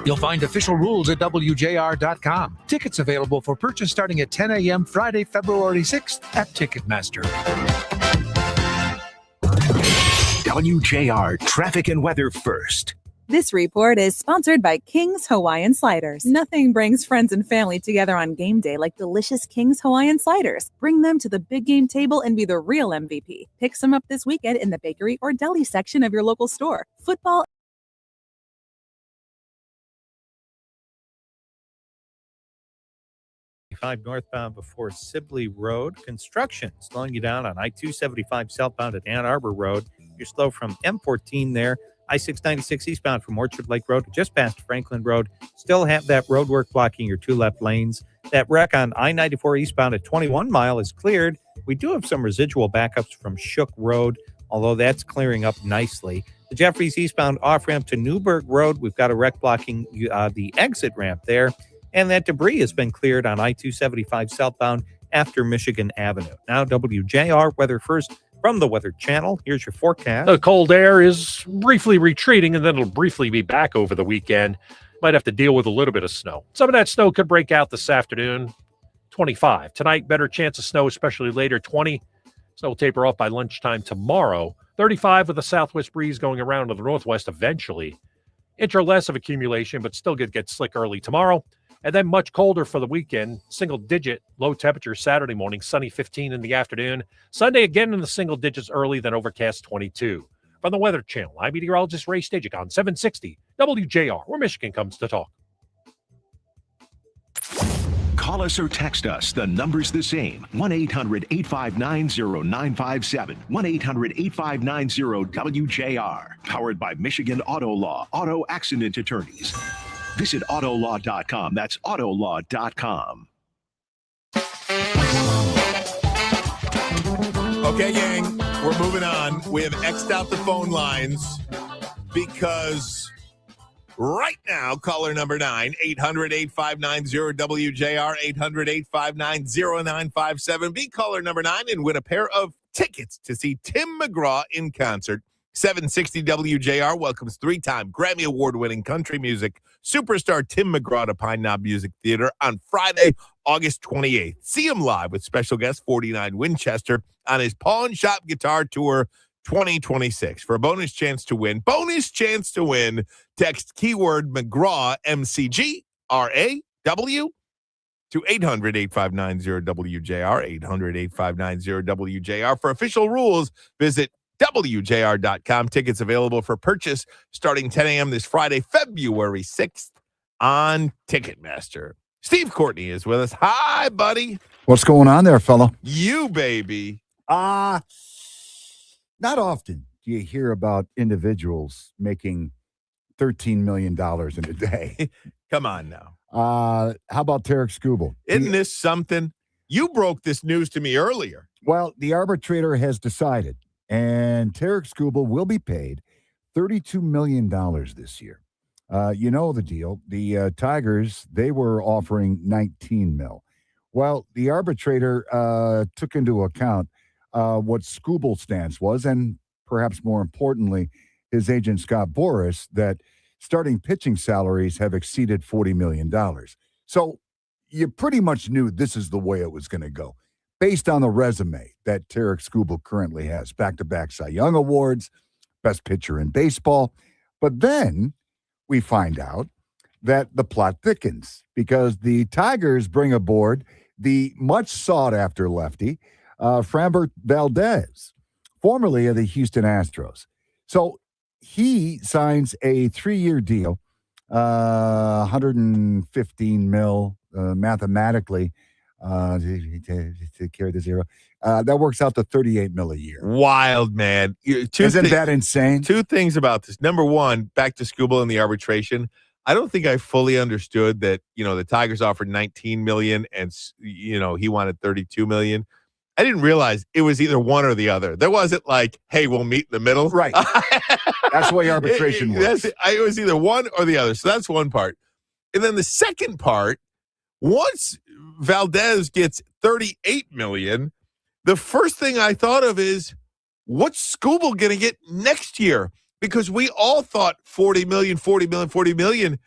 You'll find official rules at WJR.com. Tickets available for purchase starting at 10 a.m. Friday, February 6th at Ticketmaster.
WJR traffic and weather first.
This report is sponsored by King's Hawaiian Sliders. Nothing brings friends and family together on game day like delicious King's Hawaiian Sliders. Bring them to the big game table and be the real MVP. Pick some up this weekend in the bakery or deli section of your local store. Football.
Northbound before Sibley Road. Construction slowing you down on I-275 southbound at Ann Arbor Road. You're slow from M14 there I-696 eastbound from Orchard Lake Road to just past Franklin Road. Still have that road work blocking your two left lanes. That wreck on I-94 eastbound at 21 Mile is cleared. We do have some residual backups from Shook Road, although that's clearing up nicely. The Jeffries eastbound off-ramp to Newburgh Road, we've got a wreck blocking the exit ramp there. And that debris has been cleared on I-275 southbound after Michigan Avenue. Now WJR weather first from the Weather Channel. Here's your forecast.
The cold air is briefly retreating, and then it'll briefly be back over the weekend. Might have to deal with a little bit of snow. Some of that snow could break out this afternoon. 25. Tonight, better chance of snow, especially later. 20. Snow will taper off by lunchtime tomorrow. 35 with a southwest breeze going around to the northwest eventually. Inch or less of accumulation, but still could get slick early tomorrow. And then much colder for the weekend. Single-digit low temperature Saturday morning, sunny 15 in the afternoon. Sunday again in the single digits early, then overcast 22. From the Weather Channel, I'm meteorologist Ray Stajic on 760 WJR, where Michigan comes to talk.
Call us or text us. The number's the same. 1-800-859-0957. 1-800-859-0WJR. Powered by Michigan Auto Law. Auto Accident Attorneys. Visit autolaw.com. That's autolaw.com.
Okay, gang, we're moving on. We have X'd out the phone lines because right now, caller number 9, 800-859-0WJR, 800-859-0957. Be caller number 9 and win a pair of tickets to see Tim McGraw in concert. 760 WJR welcomes three-time Grammy Award-winning country music superstar Tim McGraw to Pine Knob Music Theater on Friday, August 28th. See him live with special guest 49 Winchester on his Pawn Shop Guitar Tour 2026. For a bonus chance to win, text keyword McGraw, MCGRAW, to 800-859-0WJR, 800-859-0WJR. For official rules, visit WJR.com. Tickets available for purchase starting 10 a.m. this Friday, February 6th on Ticketmaster. Steve Courtney is with us. Hi, buddy.
What's going on there, fella?
You, baby.
Not often do you hear about individuals making $13 million in a day.
Come on now.
How about Tarek Skubal?
Isn't this something? You broke this news to me earlier.
Well, the arbitrator has decided, and Tarek Skubal will be paid $32 million this year. You know the deal. The Tigers, they were offering 19 mil. Well, the arbitrator took into account what Skubal's stance was, and perhaps more importantly, his agent Scott Boras, that starting pitching salaries have exceeded $40 million. So you pretty much knew this is the way it was going to go, based on the resume that Tarek Skubal currently has. Back-to-back Cy Young Awards, best pitcher in baseball. But then we find out that the plot thickens because the Tigers bring aboard the much sought-after lefty, Framber Valdez, formerly of the Houston Astros. So he signs a 3-year deal, 115 mil mathematically to carry the zero. That works out to 38 mil a year.
Wild, man.
Isn't that insane?
Two things about this. Number one, back to Skubal and the arbitration. I don't think I fully understood that, the Tigers offered 19 million and, he wanted 32 million. I didn't realize it was either one or the other. There wasn't like, hey, we'll meet in the middle.
Right. That's the way arbitration works.
It was either one or the other. So that's one part. And then the second part, once Valdez gets 38 million, the first thing I thought of is, what's Skubal going to get next year? Because we all thought 40 million, 40 million, 40 million.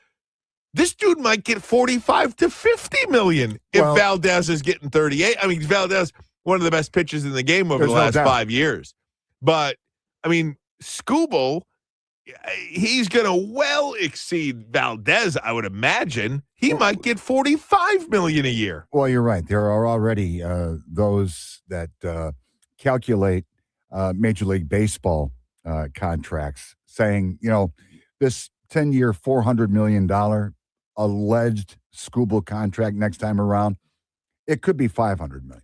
This dude might get 45 to 50 million if Valdez is getting 38. I mean, Valdez, one of the best pitchers in the game over the last 5 years. But, Skubal, he's going to well exceed Valdez, I would imagine. He might get 45 million a year.
Well, you're right. There are already those that calculate Major League Baseball contracts saying, this 10-year, $400 million alleged Skubal contract next time around, it could be $500 million.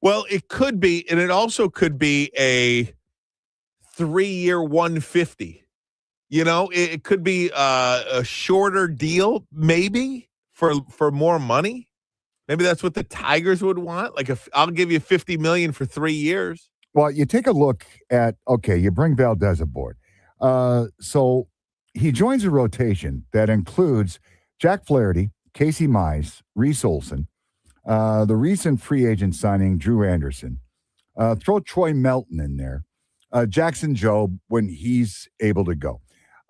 Well, it could be, and it also could be a 3-year 150.
It could be a shorter deal, maybe for more money. Maybe that's what the Tigers would want. Like, I'll give you $50 million for 3 years.
Well, you take a look at, you bring Valdez aboard. So he joins a rotation that includes Jack Flaherty, Casey Mize, Reese Olson, the recent free agent signing, Drew Anderson. Throw Troy Melton in there. Jackson Jobe when he's able to go.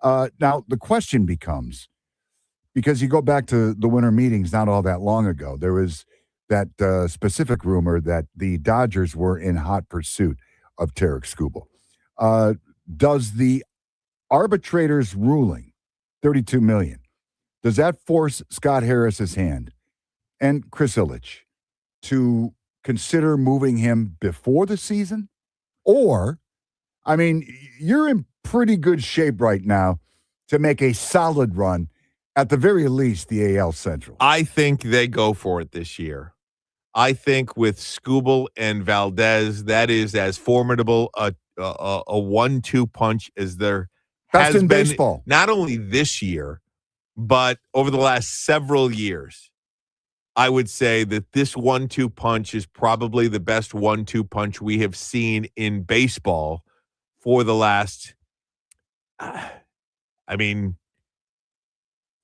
Now, the question becomes, because you go back to the winter meetings not all that long ago, there was that specific rumor that the Dodgers were in hot pursuit of Tarek Skubal. Does the arbitrator's ruling, $32 million, does that force Scott Harris's hand and Chris Ilitch to consider moving him before the season? Or, you're in pretty good shape right now to make a solid run, at the very least, the AL Central.
I think they go for it this year. I think with Skubal and Valdez, that is as formidable a 1-2 punch as there
Best
has
in
been,
baseball.
not only this year, but over the last several years. I would say that this 1-2 punch is probably the best 1-2 punch we have seen in baseball for the last,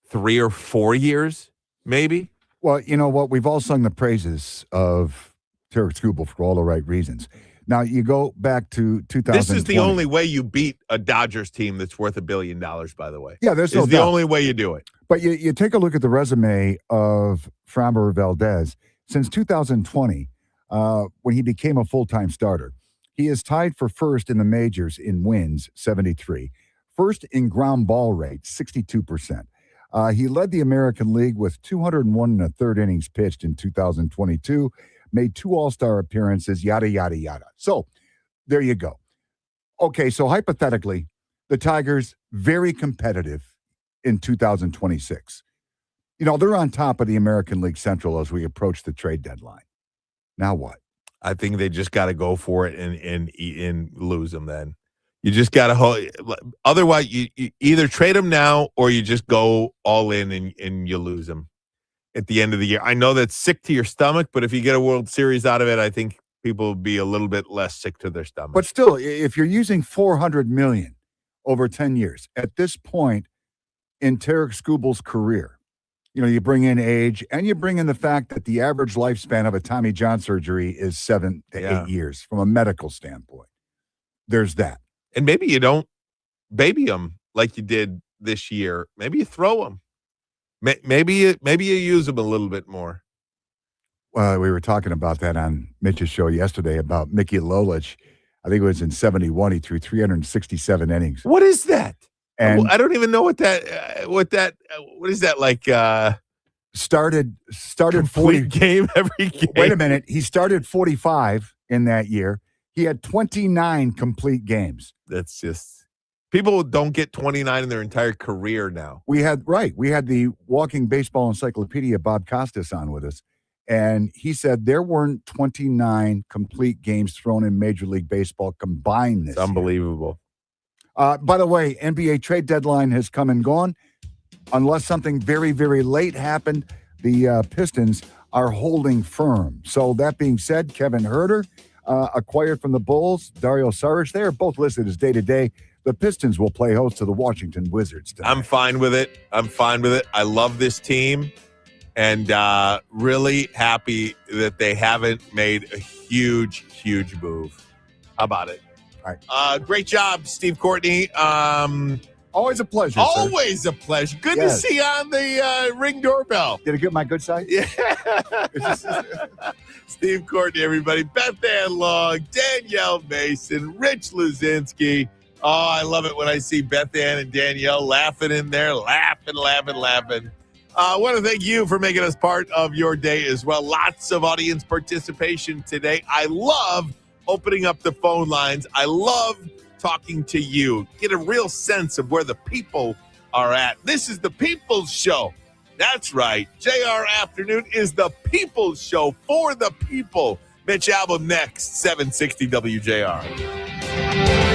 3 or 4 years, maybe.
Well, you know what? We've all sung the praises of Tarek Skubal for all the right reasons. Now, you go back to 2020.
This is the only way you beat a Dodgers team that's worth $1 billion, by the way.
Yeah, there's no doubt.
It's the only way you do it.
But you take a look at the resume of Framber Valdez. Since 2020, when he became a full-time starter, he is tied for first in the majors in wins, 73. First in ground ball rate, 62%. He led the American League with 201 1/3 innings pitched in 2022, made 2 All-Star appearances, yada, yada, yada. So there you go. Okay, so hypothetically, the Tigers, very competitive in 2026. They're on top of the American League Central as we approach the trade deadline. Now what?
I think they just got to go for it and lose them then. You just got to hold. Otherwise, you either trade them now or you just go all in and you lose them at the end of the year. I know that's sick to your stomach, but if you get a World Series out of it, I think people will be a little bit less sick to their stomach.
But still, if you're using $400 million over 10 years, at this point in Tarek Skubal's career, you bring in age and you bring in the fact that the average lifespan of a Tommy John surgery is 7 to 8 years from a medical standpoint. There's that.
And maybe you don't baby them like you did this year. Maybe you throw them. Maybe you use them a little bit more.
We were talking about that on Mitch's show yesterday about Mickey Lolich. I think it was in 71. He threw 367 innings.
What is that?
And
I don't even know what is that like?
Started 40
game every game.
Wait a minute. He started 45 in that year. He had 29 complete games.
That's just, people don't get 29 in their entire career now.
We had the Walking Baseball Encyclopedia, Bob Costas, on with us. And he said there weren't 29 complete games thrown in Major League Baseball combined this year.
Unbelievable.
By the way, NBA trade deadline has come and gone. Unless something very, very late happened, the Pistons are holding firm. So that being said, Kevin Huerter, acquired from the Bulls, Dario Saric, they are both listed as day-to-day. The Pistons will play host to the Washington Wizards tonight.
I'm fine with it. I love this team, and really happy that they haven't made a huge move. How about it?
All right.
Great job, Steve Courtney.
Always a pleasure,
Always a pleasure. Good to see you on the Ring doorbell.
Did it get my good side?
Yeah. Steve Courtney, everybody. Beth Ann Long, Danielle Mason, Rich Luzinski. Oh, I love it when I see Beth Ann and Danielle laughing in there, laughing. I want to thank you for making us part of your day as well. Lots of audience participation today. I love opening up the phone lines. I love talking to you. Get a real sense of where the people are at. This is the People's Show. That's right. JR Afternoon is the People's Show for the people. Mitch Albom next, 760 WJR.